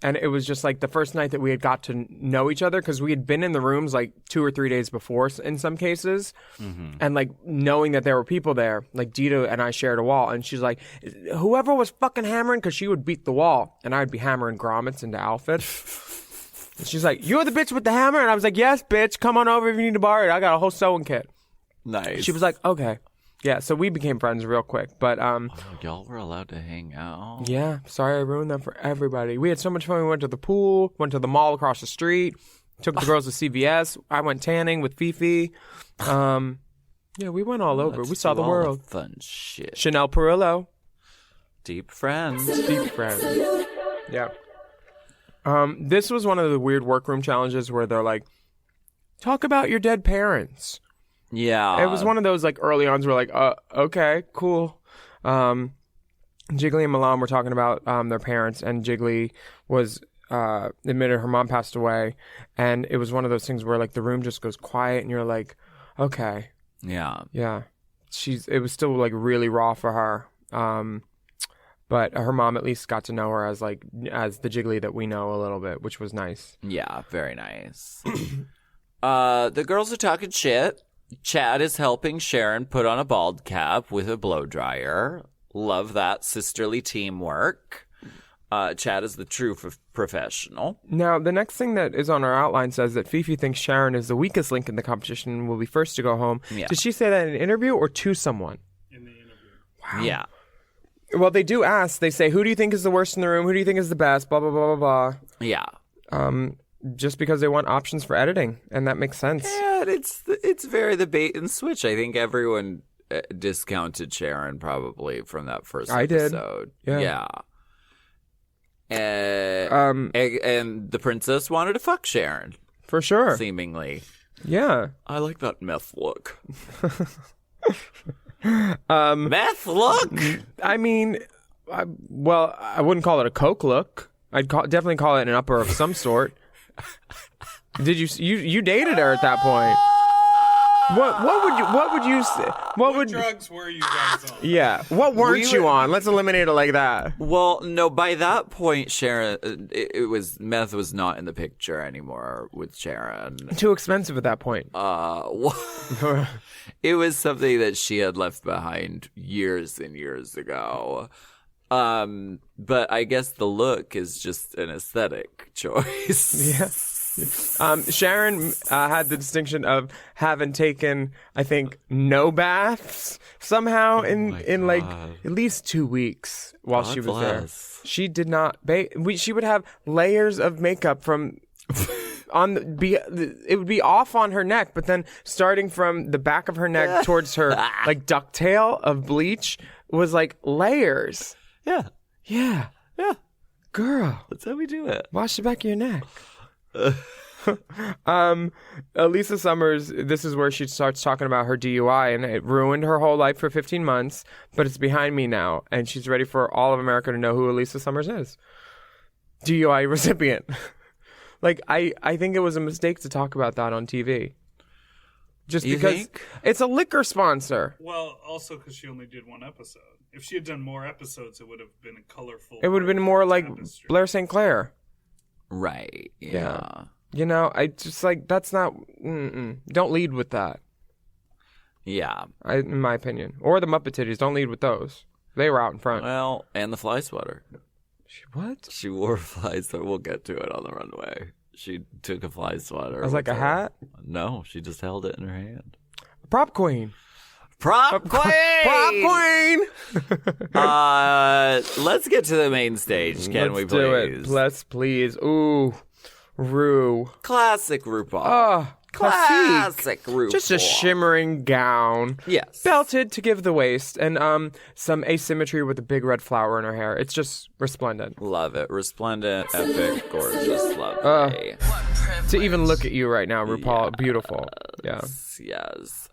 And it was just, like, the first night that we had got to know each other because we had been in the rooms, like, 2 or 3 days before in some cases. Mm-hmm. And, like, knowing that there were people there, like, Dita and I shared a wall. And she's like, whoever was fucking hammering, because she would beat the wall. And I'd be hammering grommets into outfit. And she's like, you're the bitch with the hammer? And I was like, yes, bitch. Come on over if you need to borrow it. I got a whole sewing kit. Nice. She was like, okay. Yeah, so we became friends real quick. But y'all were allowed to hang out. yeah, sorry I ruined that for everybody. We had so much fun. We went to the pool, went to the mall across the street, took the girls to CVS. I went tanning with Fifi. Yeah, we went all over. We saw the world. Fun shit. Chanel Perillo. Deep friends. Deep friends. Yeah. This was one of the weird workroom challenges where they're like, talk about your dead parents. Yeah. It was one of those, like, early ons where, like, okay, cool. Jiggly and Milan were talking about their parents, and Jiggly was admitted her mom passed away, and it was one of those things where, like, the room just goes quiet, and you're like, okay. Yeah. Yeah. It was still, like, really raw for her. But her mom at least got to know her as the Jiggly that we know a little bit, which was nice. Yeah, very nice. The girls are talking shit. Chad is helping Sharon put on a bald cap with a blow dryer. Love that sisterly teamwork. Chad is the true professional. Now, the next thing that is on our outline says that Fifi thinks Sharon is the weakest link in the competition and will be first to go home. Yeah. Did she say that in an interview or to someone? In the interview. Wow. Yeah. Well, they do ask. They say, who do you think is the worst in the room? Who do you think is the best? Blah, blah, blah, blah, blah. Yeah. Just because they want options for editing, and that makes sense. Yeah, it's very the bait and switch. I think everyone discounted Sharon probably from that first episode. I did. Yeah. And the princess wanted to fuck Sharon. For sure. Seemingly. Yeah. I like that meth look. Meth look? I mean, I wouldn't call it a coke look. I'd definitely call it an upper of some sort. Did you dated her at that point? What would you say? What drugs were you guys on? Yeah. What weren't you on? Let's eliminate it like that. Well, no, by that point, Sharon, it was meth was not in the picture anymore with Sharon. Too expensive at that point. It was something that she had left behind years and years ago. But I guess the look is just an aesthetic choice. Yes. Sharon had the distinction of having taken, I think, no baths somehow in like at least 2 weeks while she was there. She did not bathe. She would have layers of makeup from on it would be off on her neck, but then starting from the back of her neck towards her like ducktail of bleach was like layers. Yeah. Yeah. Yeah. Girl, That's how we do it. wash the back of your neck. Lisa Summers, this is where she starts talking about her DUI, and it ruined her whole life for 15 months, but it's behind me now, and she's ready for all of America to know who Lisa Summers is. DUI recipient. Like, I think it was a mistake to talk about that on TV. Just You because think? it's a liquor sponsor. Well, also because she only did one episode. If she had done more episodes, it would have been a colorful. It would have been more like tapestry. Blair St. Clair. Right. Yeah. You know, I just like, that's not, don't lead with that, Yeah. in my opinion. Or the Muppet Titties, don't lead with those. They were out in front. Well, and the fly sweater. What? She wore a fly sweater. We'll get to it on the runway. She took a fly sweater. As like a hat? No, she just held it in her hand. Prop queen. Prop queen! Prop queen! Let's get to the main stage, can we Let's do please? it. Let's please. Ooh. Rue. Classic RuPaul. Oh, Classic RuPaul. Just a shimmering gown. Yes. Belted to give the waist, and some asymmetry with a big red flower in her hair. It's just resplendent. Love it. Resplendent, epic, gorgeous, lovely. To even look at you right now, RuPaul, beautiful. Yeah. Yes.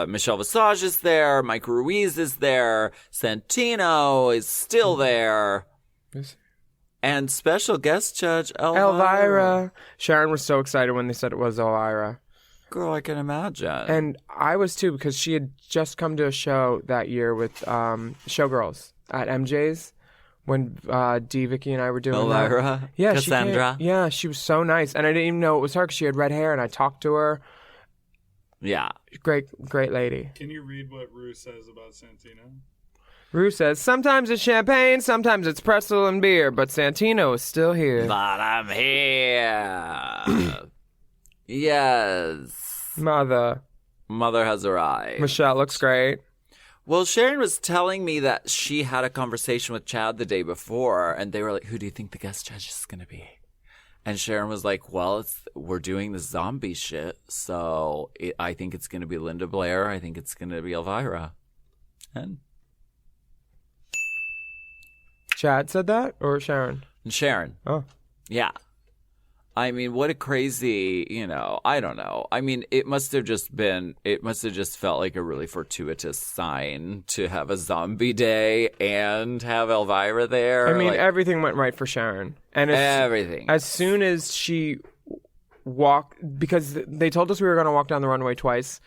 Michelle Visage is there. Mike Ruiz is there. Santino is still there. And special guest judge Elvira. Sharon was so excited when they said it was Elvira. Girl, I can imagine. And I was too, because she had just come to a show that year with Showgirls at MJ's when D, Vicky, and I were doing Elvira? that. Yeah, Cassandra? She was so nice. And I didn't even know it was her because she had red hair, and I talked to her. Yeah. Great lady. Can you read what Rue says about Santino? Rue says, sometimes it's champagne, sometimes it's pretzel and beer, but Santino is still here. But I'm here. Yes. Mother has arrived. Michelle looks great. Well, Sharon was telling me that she had a conversation with Chad the day before, and they were like, who do you think the guest judge is going to be? And Sharon was like, well, we're doing the zombie shit, so I think it's going to be Linda Blair. I think it's going to be Elvira. And Chad said that, or Sharon? Sharon. Oh. Yeah. I mean, what a crazy, I don't know. I mean, it must have just felt like a really fortuitous sign to have a zombie day and have Elvira there. I mean, everything went right for Sharon. And everything. As soon as she walked, because they told us we were going to walk down the runway twice,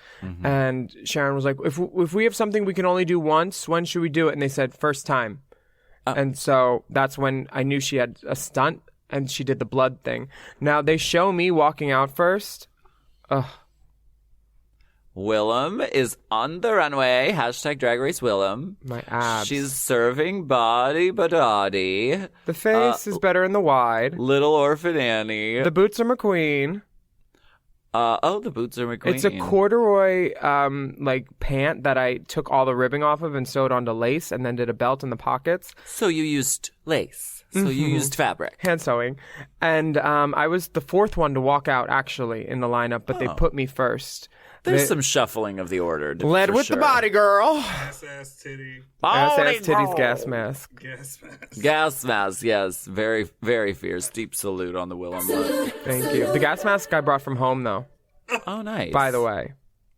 and Sharon was like, if we have something we can only do once, when should we do it? And they said, first time. And so that's when I knew she had a stunt, and she did the blood thing. Now, they show me walking out first. Ugh. Willam is on the runway. # Drag Race Willam. My abs. She's serving body badadi. The face is better in the wide. Little Orphan Annie. The boots are McQueen. The boots are McQueen. It's a corduroy pant that I took all the ribbing off of and sewed onto lace, and then did a belt in the pockets. So you used lace. So you used fabric. Hand sewing. And I was the fourth one to walk out, actually, in the lineup, but they put me first. There's some shuffling of the order. Led with the body, girl. Ass titty. Ass titties gas mask. Gas mask. Gas mask, yes. Very, very fierce. Deep salute on the Willam look. Thank you. The gas mask I brought from home, though, Oh, nice. by the way.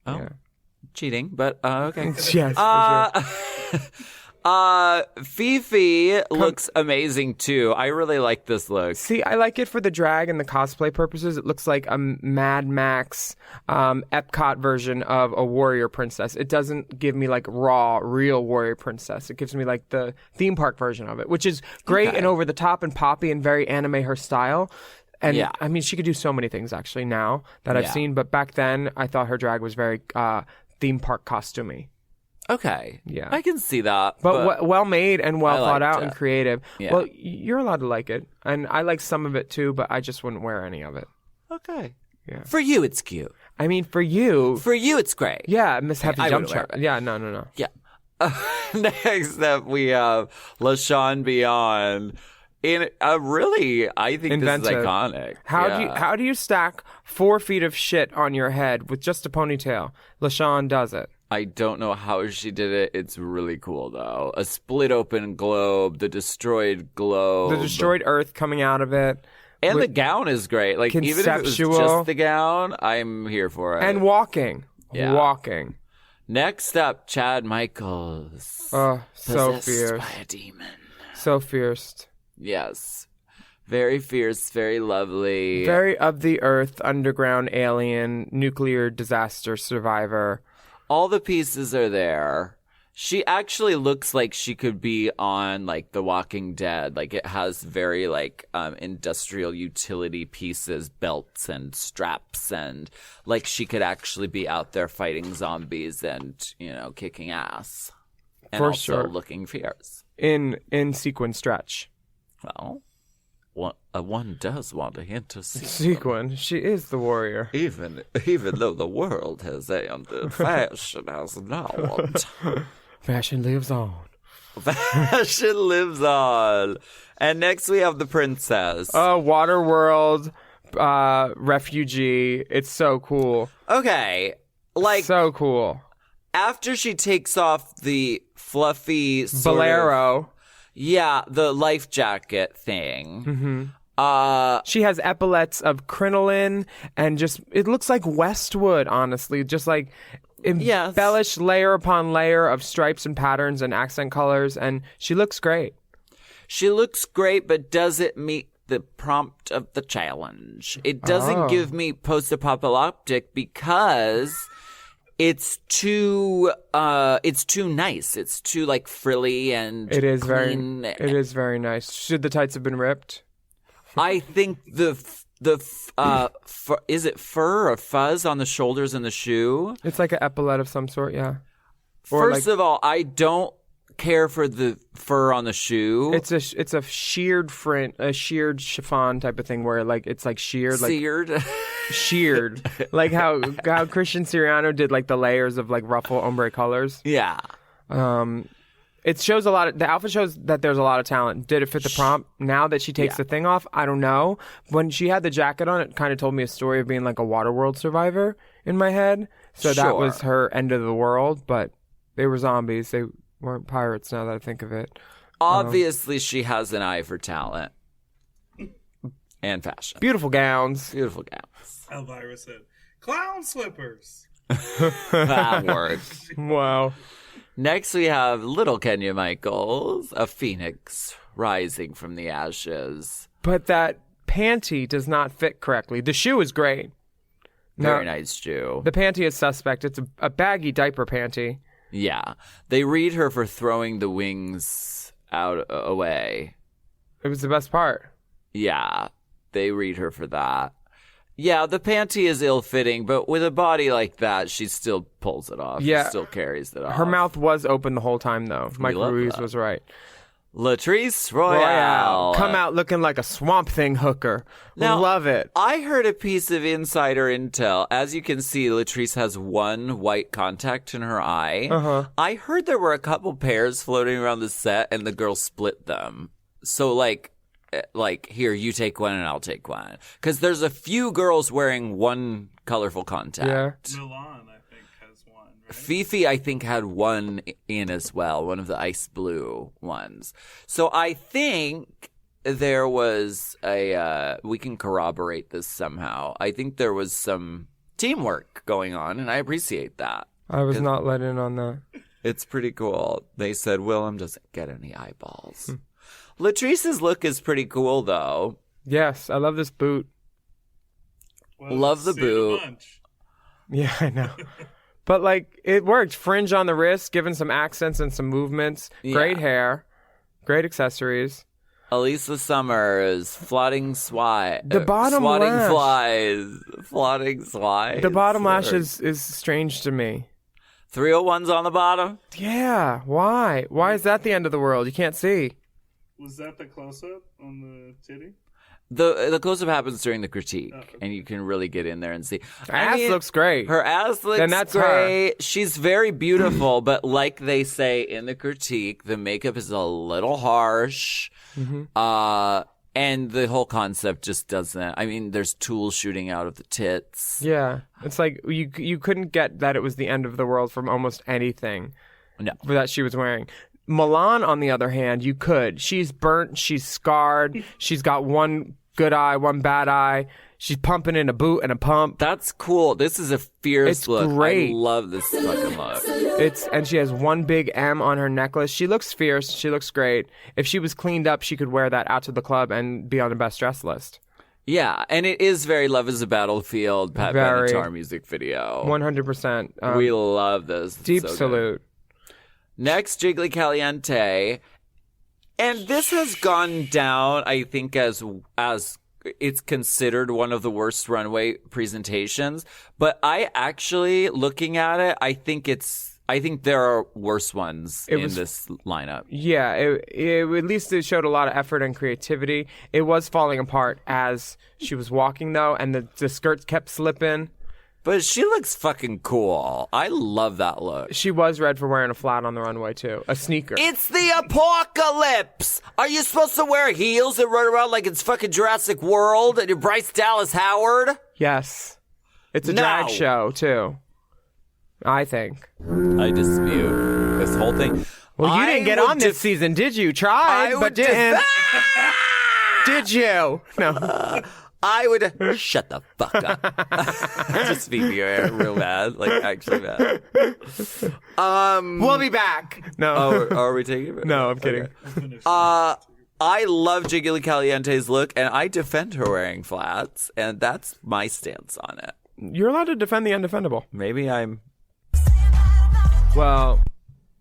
Oh, Yeah. cheating, but okay. Yes, for sure. Fifi looks amazing too. I really like this look. See, I like it for the drag and the cosplay purposes. It looks like a Mad Max Epcot version of a warrior princess. It doesn't give me like raw, real warrior princess. It gives me like the theme park version of it, which is great and over the top and poppy and very anime her style. And Yeah. I mean, she could do so many things actually now that I've Yeah. seen. But back then, I thought her drag was very theme park costumey. Okay. Yeah. I can see that. But well made and well I thought liked out and it. creative. Yeah. Well, you're allowed to like it. And I like some of it too, but I just wouldn't wear any of it. okay. Yeah. For you, it's cute. I mean, for you, For you, it's great. yeah, Miss Heavy I Jump wouldn't wear Shot. it. Yeah, no. Yeah. Next up, we have LaShawn Beyond. in a really, I think Inventive. this is iconic. How do you stack 4 feet of shit on your head with just a ponytail? LaShawn does it. I don't know how she did it. It's really cool, though. A split open globe, the destroyed globe. The destroyed Earth coming out of it. And the with- gown is great. Like, even if it was Conceptual. just the gown, I'm here for it. And walking. Yeah. Walking. Next up, Chad Michaels. Oh, so Possessed fierce. by a demon. So fierce. Yes. Very fierce, very lovely. Very of the earth, underground alien, nuclear disaster survivor. All the pieces are there. She actually looks like she could be on, like, The Walking Dead. Like, it has very, like, industrial utility pieces, belts and straps, and, like, she could actually be out there fighting zombies and, you know, kicking ass. And For also sure. looking fierce. In sequin stretch. Well, one does want a hint of sequel. Sequin. She is the warrior. Even though the world has ended, fashion has not. Fashion lives on. Fashion lives on. And next we have the princess. Waterworld refugee. It's so cool. Okay, like So cool. after she takes off the fluffy sort of- Bolero. yeah, the life jacket thing. She has epaulets of crinoline and just, it looks like Westwood, honestly. Just like embellished layer upon layer of stripes and patterns and accent colors. And she looks great. She looks great, but does it meet the prompt of the challenge? It doesn't give me post-apocalyptic because it's too nice. It's too like frilly and It is clean. it is very nice. Should the tights have been ripped? I think is it fur or fuzz on the shoulders and the shoe? It's like an epaulette of some sort, yeah. Or First of all, I don't care for the fur on the shoe. it's a sheared a sheared chiffon type of thing where like it's like sheared, like seared. sheared, like how Christian Siriano did like the layers of like ruffle ombre colors. Yeah. It shows a lot of, the outfit shows that there's a lot of talent. Did it fit the prompt? Now that she takes the thing off, I don't know. When she had the jacket on, it kind of told me a story of being like a Waterworld survivor in my head. So that was her end of the world, but they were zombies. They weren't pirates now that I think of it. Obviously, she has an eye for talent and fashion. Beautiful gowns. Beautiful gowns. Elvira said, "Clown slippers." That works. Wow. Next, we have Little Kenya Michaels, a phoenix rising from the ashes. But that panty does not fit correctly. The shoe is great. Very nice shoe. The panty is suspect. It's a baggy diaper panty. Yeah. They read her for throwing the wings away. It was the best part. Yeah. They read her for that. Yeah, the panty is ill-fitting, but with a body like that, she still pulls it off. Yeah. She still carries it off. Her mouth was open the whole time, though. Mike love Ruiz that. was right. Latrice Royale. Come out looking like a Swamp Thing hooker. Now, Love it. I heard a piece of insider intel. As you can see, Latrice has one white contact in her eye. Uh-huh. I heard there were a couple pairs floating around the set, and the girl split them. So, like here, you take one and I'll take one. Because there's a few girls wearing one colorful contact. Milan, I think, has one. Right? Fifi, I think, had one in as well, one of the ice blue ones. So I think there was we can corroborate this somehow. I think there was some teamwork going on, and I appreciate that. I was not let in on that. It's pretty cool. They said Willam doesn't get any eyeballs. Latrice's look is pretty cool, though. Yes, I love this boot. Well, Love the see you boot. at lunch. Yeah, I know. But, like, it worked. Fringe on the wrist, giving some accents and some movements. Great Yeah. hair. Great accessories. Elisa Summers, floating The bottom swatting lash. flies. Floating flies. The bottom Or- lash is strange to me. 301's on the bottom. Yeah, why? Why is that the end of the world? You can't see. Was that the close-up on the titty? The close-up happens during the critique, and you can really get in there and see. Her ass looks great. Her ass looks Then that's great. She's very beautiful, but like they say in the critique, the makeup is a little harsh. And the whole concept just doesn't. I mean, there's tools shooting out of the tits. Yeah. It's like you couldn't get that it was the end of the world from almost anything that she was wearing. Milan, on the other hand, you could. She's burnt. She's scarred. She's got one good eye, one bad eye. She's pumping in a boot and a pump. That's cool. This is a fierce look. Great. I love this fucking look. And she has one big M on her necklace. She looks fierce. She looks great. If she was cleaned up, she could wear that out to the club and be on the best dress list. Yeah, and it is very Love is a Battlefield, Pat Benatar music video. 100%. We love this. Deep so salute. Good. Next, Jiggly Caliente. And this has gone down, I think, as it's considered one of the worst runway presentations. But I actually, looking at it, I think there are worse ones in this lineup. Yeah, at least it showed a lot of effort and creativity. It was falling apart as she was walking, though, and the skirts kept slipping. But she looks fucking cool. I love that look. She was red for wearing a flat on the runway, too. A sneaker. It's the apocalypse! Are you supposed to wear heels and run around like it's fucking Jurassic World and you're Bryce Dallas Howard? Yes. It's a drag show, too. I think. I dispute this whole thing. Well, you didn't get on this season, did you? Tried, but didn't. Did you? No. I would shut the fuck up. Just beat me real bad, like actually bad. We'll be back. No. Oh, are we taking it? No, I'm kidding. Okay. I love Jiggly Caliente's look, and I defend her wearing flats, and that's my stance on it. You're allowed to defend the undefendable. Maybe I'm. Well.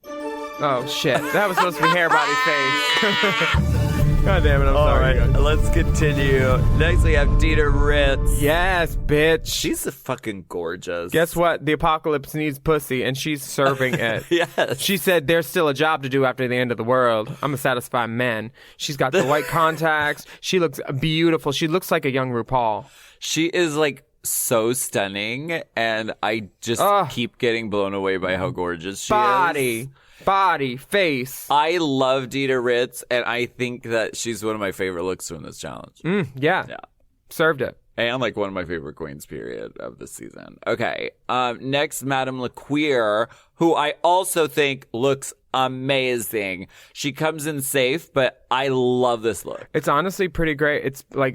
Oh shit! That was supposed to be hair, body, face. God damn it, I'm sorry. All right, let's continue. Next, we have Dita Ritz. Yes, bitch. She's fucking gorgeous. Guess what? The apocalypse needs pussy, and she's serving it. Yes. She said there's still a job to do after the end of the world. I'm going to satisfy men. She's got the white contacts. She looks beautiful. She looks like a young RuPaul. She is like so stunning, and I just keep getting blown away by how gorgeous she is. Body, face. I love Dita Ritz, and I think that she's one of my favorite looks from this challenge. Yeah. Served it. And like one of my favorite queens, period, of this season. Okay. Next, Madame LaQueer, who I also think looks amazing. She comes in safe, but I love this look. It's honestly pretty great. It's like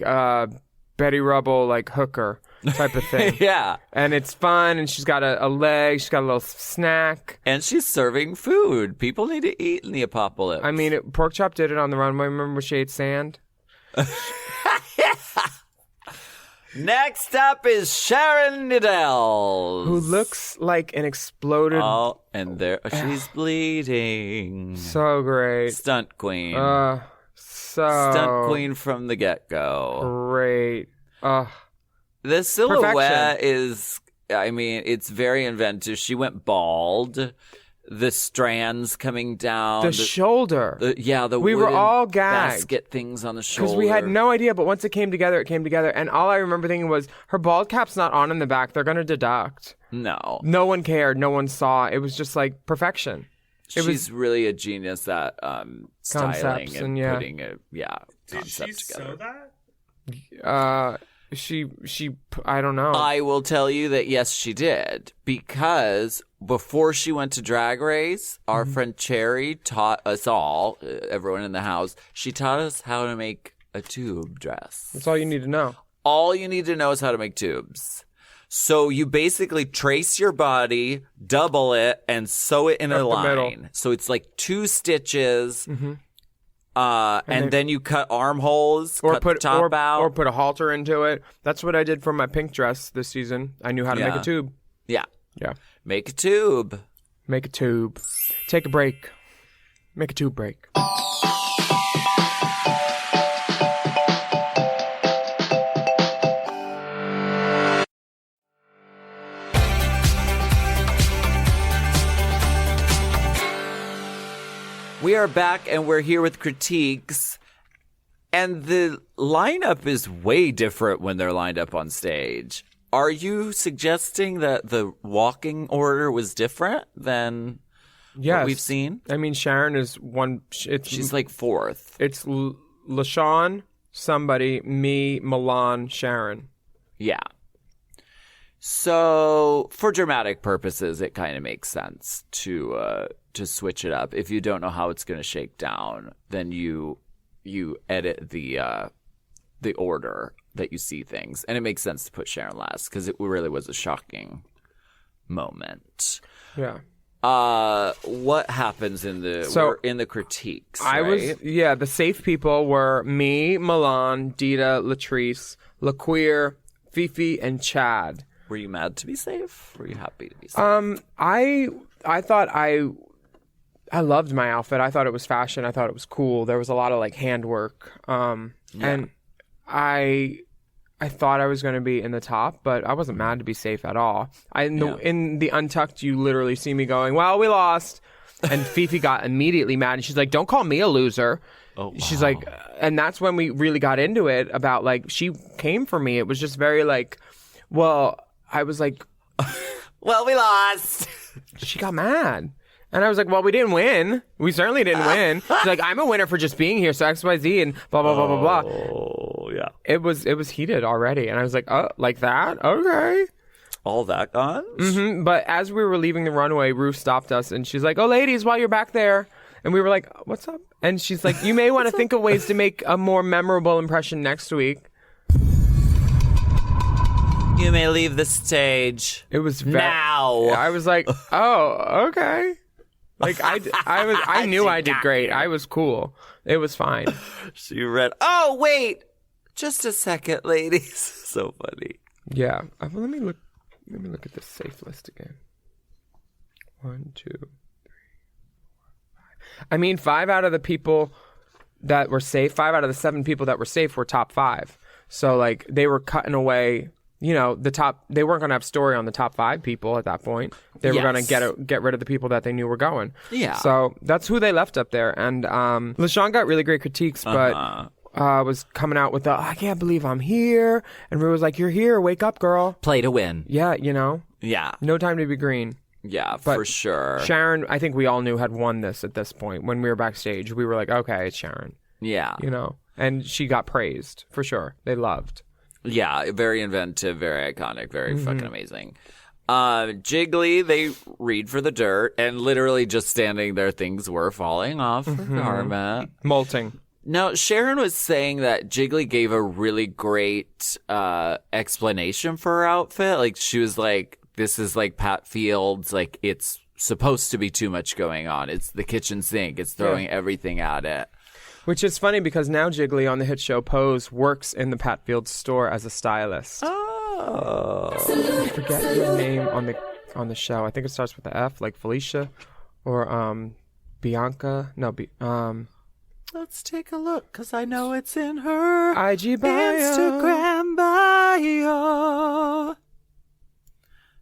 Betty Rubble, like hooker type of thing. Yeah. And it's fun, and she's got a leg, she's got a little snack. And she's serving food. People need to eat in the apocalypse. I mean, Pork Chop did it on the runway. Remember when she ate sand? Next up is Sharon Needles, who looks like an exploded... Oh, and there she's bleeding. So great. Stunt queen. Stunt queen from the get-go. Great. The silhouette Perfection. is, I mean, it's very inventive. She went bald. The strands coming down. The shoulder. We were all gagged. Basket things on the shoulder. Because we had no idea, but once it came together, it came together. And all I remember thinking was, her bald cap's not on in the back. They're going to deduct. No. No one cared. No one saw. It was just like perfection. She's really a genius at styling and putting a Did she sew that? She I don't know. I will tell you that yes, she did, because before she went to Drag Race, our friend Cherry taught us all, everyone in the house, she taught us how to make a tube dress. That's all you need to know. All you need to know is how to make tubes. So you basically trace your body, double it, and sew it in a line. Middle. So it's like 2 stitches. And then you cut armholes, cut the top out. Or put a halter into it. That's what I did for my pink dress this season. I knew how to make a tube. Yeah. Yeah. Make a tube. Make a tube. Take a break. Make a tube break. We are back, and we're here with critiques. And the lineup is way different when they're lined up on stage. Are you suggesting that the walking order was different than what we've seen? I mean, Sharon is one. She's like fourth. It's LaShawn, somebody, me, Milan, Sharon. Yeah. So for dramatic purposes, it kind of makes sense to switch it up. If you don't know how it's going to shake down, then you edit the order that you see things, and it makes sense to put Sharon last because it really was a shocking moment. Yeah. What happens in the critiques? The safe people were me, Milan, Dita, Latrice, LaQueer, Fifi, and Chad. Were you mad to be safe? Were you happy to be safe? I thought I loved my outfit. I thought it was fashion. I thought it was cool. There was a lot of like handwork. And I thought I was going to be in the top, but I wasn't mad to be safe at all. In the Untucked, you literally see me going, well, we lost. And Fifi got immediately mad. And she's like, don't call me a loser. Oh, wow. She's like, and that's when we really got into it about like, she came for me. It was just very like, well, I was like, well, we lost. She got mad. And I was like, well, we didn't win. We certainly didn't win. She's like, I'm a winner for just being here. So XYZ and blah, blah, blah, blah, blah. Oh, yeah. It was heated already. And I was like, oh, like that? Okay. All that gone? Mm-hmm. But as we were leaving the runway, Ru stopped us and she's like, oh, ladies, while you're back there. And we were like, what's up? And she's like, you may want to think of ways to make a more memorable impression next week. You may leave the stage. It was now. I was like, oh, okay. Like I knew I did great. I was cool. It was fine. She read. Oh wait, just a second, ladies. So funny. Yeah. Let me look at this safe list again. 1, 2, 3, 4, 5. I mean, 5 out of the people that were safe, 5 out of the 7 people that were safe were top 5. So like they were cutting away. You know, they weren't going to have story on the top 5 people at that point. They were going to get rid of the people that they knew were going. Yeah. So that's who they left up there. And LaShawn got really great critiques, but was coming out with I can't believe I'm here. And Ru was like, you're here. Wake up, girl. Play to win. Yeah, you know. Yeah. No time to be green. Yeah, But for sure. Sharon, I think we all knew, had won this at this point. When we were backstage, we were like, okay, it's Sharon. Yeah. You know. And she got praised, for sure. They loved. Yeah, very inventive, very iconic, very fucking amazing. Jiggly, they read for the dirt, and literally just standing there, things were falling off her garment. Molting. Now, Sharon was saying that Jiggly gave a really great explanation for her outfit. Like, she was like, this is like Pat Fields, like, it's supposed to be too much going on. It's the kitchen sink. It's throwing everything at it. Which is funny because now Jiggly on the hit show Pose works in the Pat Fields store as a stylist. Oh. I forget her name on the show. I think it starts with the F, like Felicia or Bianca. No, Let's take a look, because I know it's in her IG bio. Instagram bio.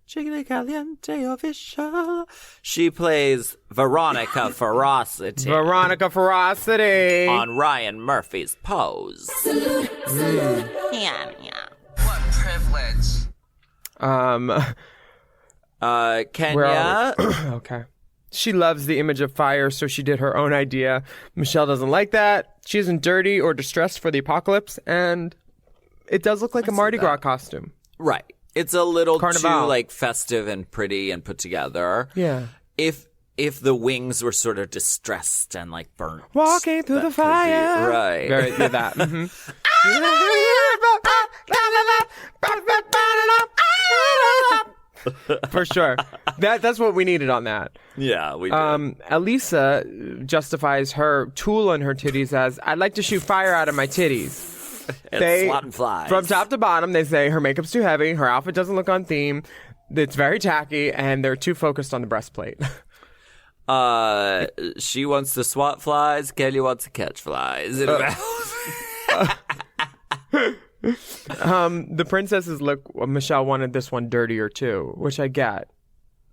Jiggly Caliente official. She plays Veronica Ferocity. Veronica Ferocity. On Ryan Murphy's Pose. Yeah. What privilege. Kenya. Okay. She loves the image of fire, so she did her own idea. Michelle doesn't like that. She isn't dirty or distressed for the apocalypse, and it does look like a Mardi Gras costume. Right. It's a little Carnival. too like festive and pretty and put together. Yeah. If the wings were sort of distressed and like burnt. Walking through the fire. Right. Very yeah, that. Mm-hmm. For sure. That's what we needed on that. Yeah, we did. Elisa justifies her tool on her titties as, I'd like to shoot fire out of my titties. And swatting flies. From top to bottom, they say her makeup's too heavy, her outfit doesn't look on theme, it's very tacky, and they're too focused on the breastplate. She wants to swat flies. Kelly wants to catch flies. The princesses look. Michelle wanted this one dirtier too, which I get.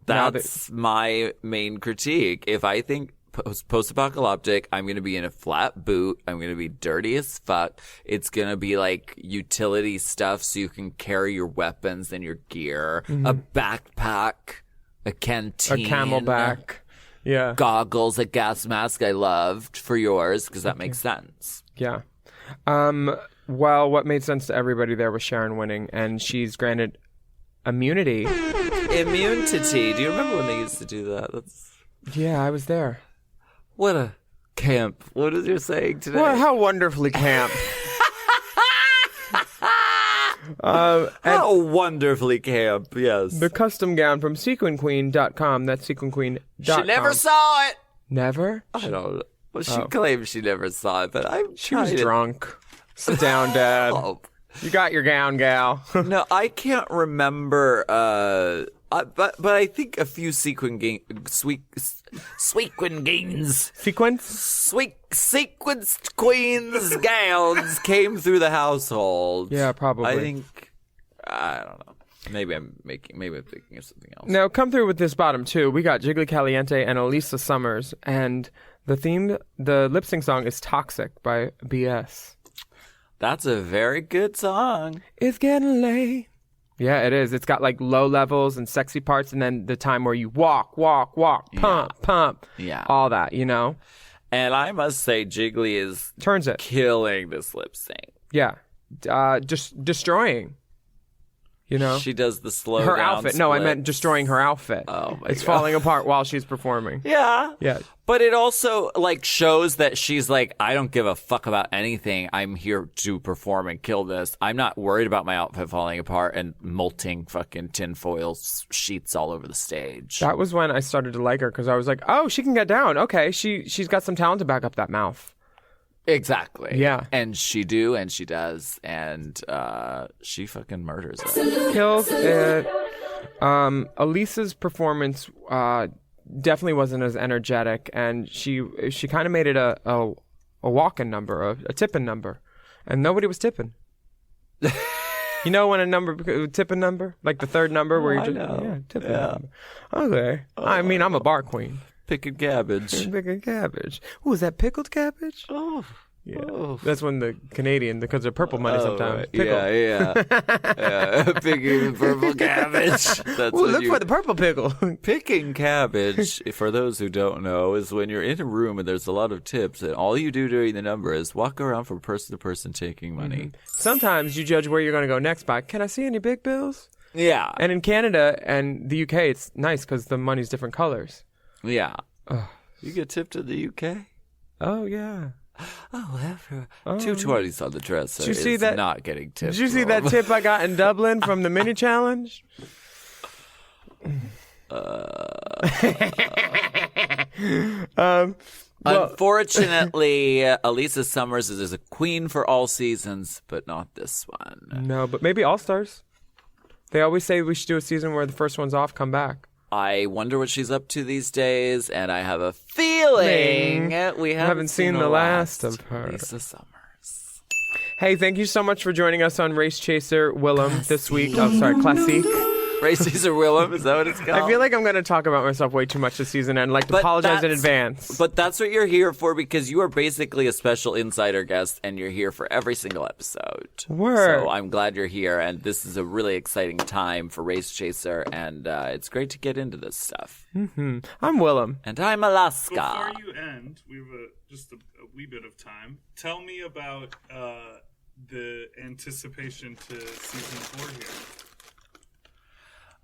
That's my main critique. If I think post-apocalyptic. I'm going to be in a flat boot. I'm going to be dirty as fuck. It's going to be like utility stuff so you can carry your weapons and your gear. A backpack, a canteen. A camelback. Yeah. Goggles, a gas mask I loved for yours because that makes sense. Yeah. Well, what made sense to everybody there was Sharon winning, and she's granted immunity. Immunity. Do you remember when they used to do that? Yeah, I was there. What a camp. What is your saying today? Well, how wonderfully camp. How wonderfully camp, yes. The custom gown from sequinqueen.com. That's sequinqueen.com. She never saw it. Never? I don't know. Well, she claims she never saw it, but She was drunk. Sit down, Dad. Oh. You got your gown, gal. No, I can't remember. But I think a few sequin sequenced queens gowns came through the household. Yeah, probably. I don't know. Maybe I'm thinking of something else. Now, come through with this bottom, too. We got Jiggly Caliente and Elisa Summers, and the lip sync song is Toxic by BS. That's a very good song. It's getting late. Yeah, it is. It's got like low levels and sexy parts, and then the time where you walk, pump, Yeah. all that, you know? And I must say, Jiggly is Turns it. killing this lip sync. Yeah. Just destroying. You know? She does the slow Her down outfit. No, I splits. meant destroying her outfit. Oh, my It's God. falling apart while she's performing. Yeah. Yeah. But it also like shows that she's like, I don't give a fuck about anything. I'm here to perform and kill this. I'm not worried about my outfit falling apart and molting fucking tinfoil sheets all over the stage. That was when I started to like her because I was like, oh, she can get down. Okay, she's got some talent to back up that mouth. Exactly. Yeah. And she does. And she fucking murders it. Kills it. Elisa's performance definitely wasn't as energetic, and she kind of made it a walk-in number, a tipping number, and nobody was tipping. You know when a tipping number, like the third number where you just tipping number. Okay. I mean, I'm a bar queen. Picking cabbage. Picking cabbage. Ooh, is that pickled cabbage? Oh. Yeah. Oh. That's when the Canadian, because they're purple money sometimes. Pickle. Yeah. Picking the purple cabbage. That's Ooh, look for the purple pickle. Picking cabbage, for those who don't know, is when you're in a room and there's a lot of tips, and all you do during the number is walk around from person to person taking money. Sometimes you judge where you're going to go next by, can I see any big bills? Yeah. And in Canada and the UK, it's nice because the money's different colors. Yeah. You get tipped in the UK? Oh, yeah. Oh, after 220s on the dresser Did you see is that? not getting tipped. Did you see that tip I got in Dublin from the mini challenge? Unfortunately, Elisa Summers is a queen for all seasons, but not this one. No, but maybe All-Stars. They always say we should do a season where the first one's off, come back. I wonder what she's up to these days, and I have a feeling we haven't seen the last of her. Elisa Summers. Hey, thank you so much for joining us on Race Chaser Willam this week. Oh, sorry, Classique. Race Chaser Willam, is that what it's called? I feel like I'm going to talk about myself way too much this season and like to apologize in advance. But that's what you're here for, because you are basically a special insider guest, and you're here for every single episode. Word. So I'm glad you're here, and this is a really exciting time for Race Chaser, and it's great to get into this stuff. Mm-hmm. I'm Willam. And I'm Alaska. Before you end, we have just a wee bit of time. Tell me about the anticipation to season 4 here.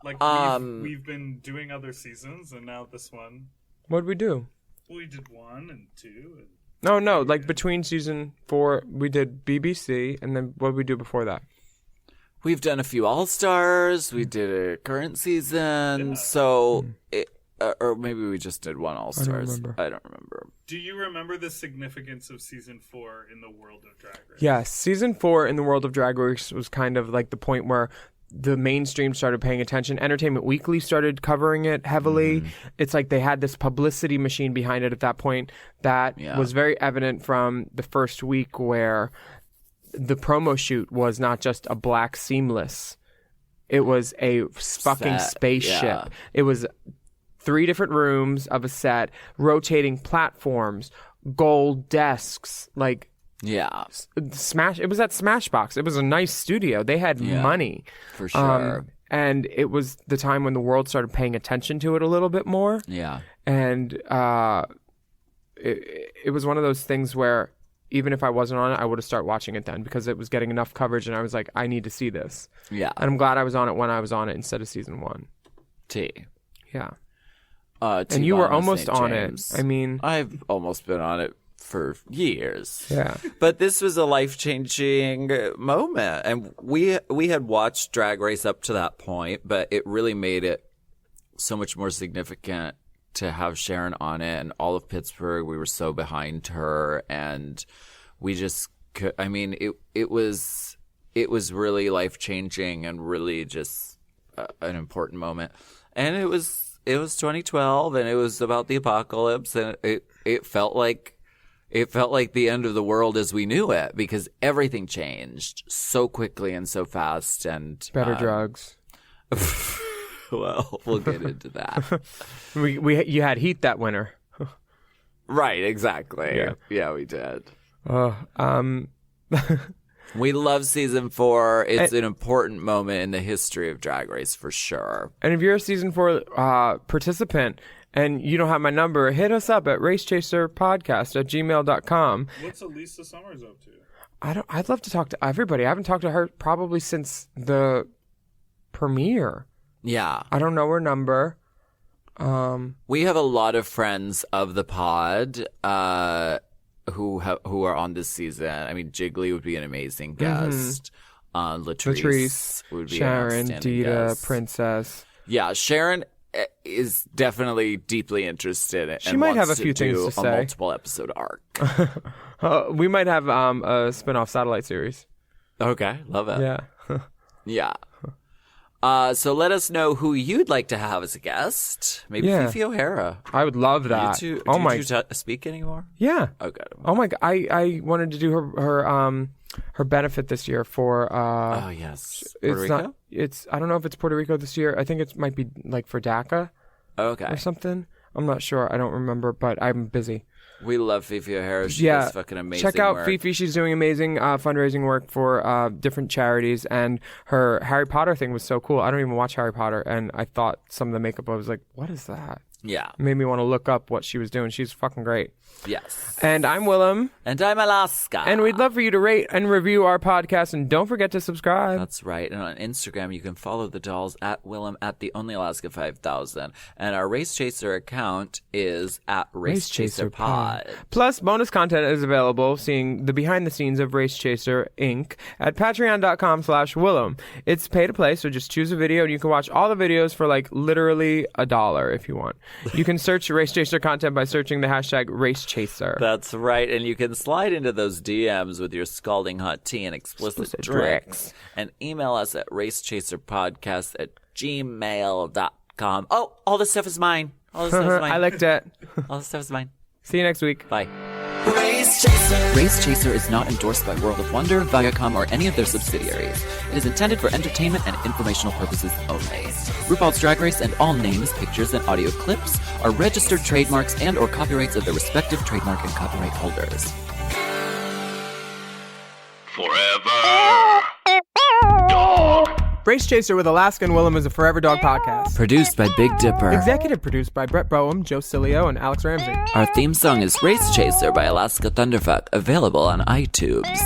Like, we've been doing other seasons, and now this one. What'd we do? We did 1 and 2. No, like between season 4, we did BBC, and then what did we do before that? We've done a few All-Stars. We did a current season. So, or maybe we just did one All-Stars. I don't remember. Do you remember the significance of season 4 in the world of Drag Race? Yes, season 4 in the world of Drag Race was kind of like the point where the mainstream started paying attention. Entertainment Weekly started covering it heavily. It's like they had this publicity machine behind it at that point that was very evident from the first week, where the promo shoot was not just a black seamless. It was a fucking spaceship. Yeah. It was 3 different rooms of a set, rotating platforms, gold desks, like Yeah. Smash. It was at Smashbox. It was a nice studio. They had money. For sure. And it was the time when the world started paying attention to it a little bit more. Yeah. And it was one of those things where even if I wasn't on it, I would have started watching it then because it was getting enough coverage and I was like, I need to see this. Yeah. And I'm glad I was on it when I was on it instead of season 1. T. Yeah. And you were almost on it. I mean, I've almost been on it for years. Yeah. But this was a life-changing moment. And we had watched Drag Race up to that point, but it really made it so much more significant to have Sharon on it, and all of Pittsburgh. We were so behind her, and we just could, I mean, it was really life-changing and really just an important moment. And it was 2012, and it was about the apocalypse, and it felt like the end of the world as we knew it, because everything changed so quickly and so fast. And better drugs. Well, we'll get into that. You had heat that winter. Right, exactly. Yeah, we did. We love season 4. It's an important moment in the history of Drag Race for sure. And if you're a season 4 participant and you don't have my number, hit us up at racechaserpodcast@gmail.com. What's Elisa Summers up to? I'd love to talk to everybody. I haven't talked to her probably since the premiere. Yeah. I don't know her number. We have a lot of friends of the pod who are on this season. I mean, Jiggly would be an amazing guest. Latrice would be Sharon, an outstanding Dita, guest. Princess. Yeah, Sharon is definitely deeply interested. She might have a few things to a say. multiple episode arc. We might have a spin-off satellite series. Okay, love it. Yeah. Yeah. So let us know who you'd like to have as a guest. Maybe Fifi O'Hara. I would love that. Do oh my! you speak anymore? Yeah. Okay. Oh my God! I wanted to do her benefit this year for. Oh yes. Puerto Rico? I don't know if it's Puerto Rico this year. I think it might be like for DACA. Okay. Or something. I'm not sure. I don't remember, but I'm busy. We love Fifi O'Hara. She does fucking amazing Check out work. Fifi. She's doing amazing fundraising work for different charities. And her Harry Potter thing was so cool. I don't even watch Harry Potter. And I thought some of the makeup, I was like, what is that? Yeah. It made me want to look up what she was doing. She's fucking great. Yes. And I'm Willam. And I'm Alaska. And we'd love for you to rate and review our podcast. And don't forget to subscribe. That's right. And on Instagram, you can follow the dolls at Willam at the Only Alaska 5000. And our Race Chaser account is at Race Chaser Pod. Plus, bonus content is available, seeing the behind the scenes of Race Chaser Inc. at patreon.com/Willam. It's pay to play, so just choose a video and you can watch all the videos for like literally $1 if you want. You can search Race Chaser content by searching the hashtag Race Chaser. That's right. And you can slide into those DMs with your scalding hot tea and explicit drinks. And email us at racechaserpodcast@gmail.com. Oh, all this stuff is mine. All this stuff is mine. I liked it. All this stuff is mine. See you next week. Bye. Race Chaser is not endorsed by World of Wonder, Viacom, or any of their subsidiaries. It is intended for entertainment and informational purposes only. RuPaul's Drag Race and all names, pictures, and audio clips are registered trademarks and or copyrights of their respective trademark and copyright holders. Forever. Dog. Race Chaser with Alaska and Willam is a Forever Dog podcast. Produced by Big Dipper. Executive produced by Brett Boehm, Joe Cilio, and Alex Ramsey. Our theme song is Race Chaser by Alaska Thunderfuck, available on iTunes.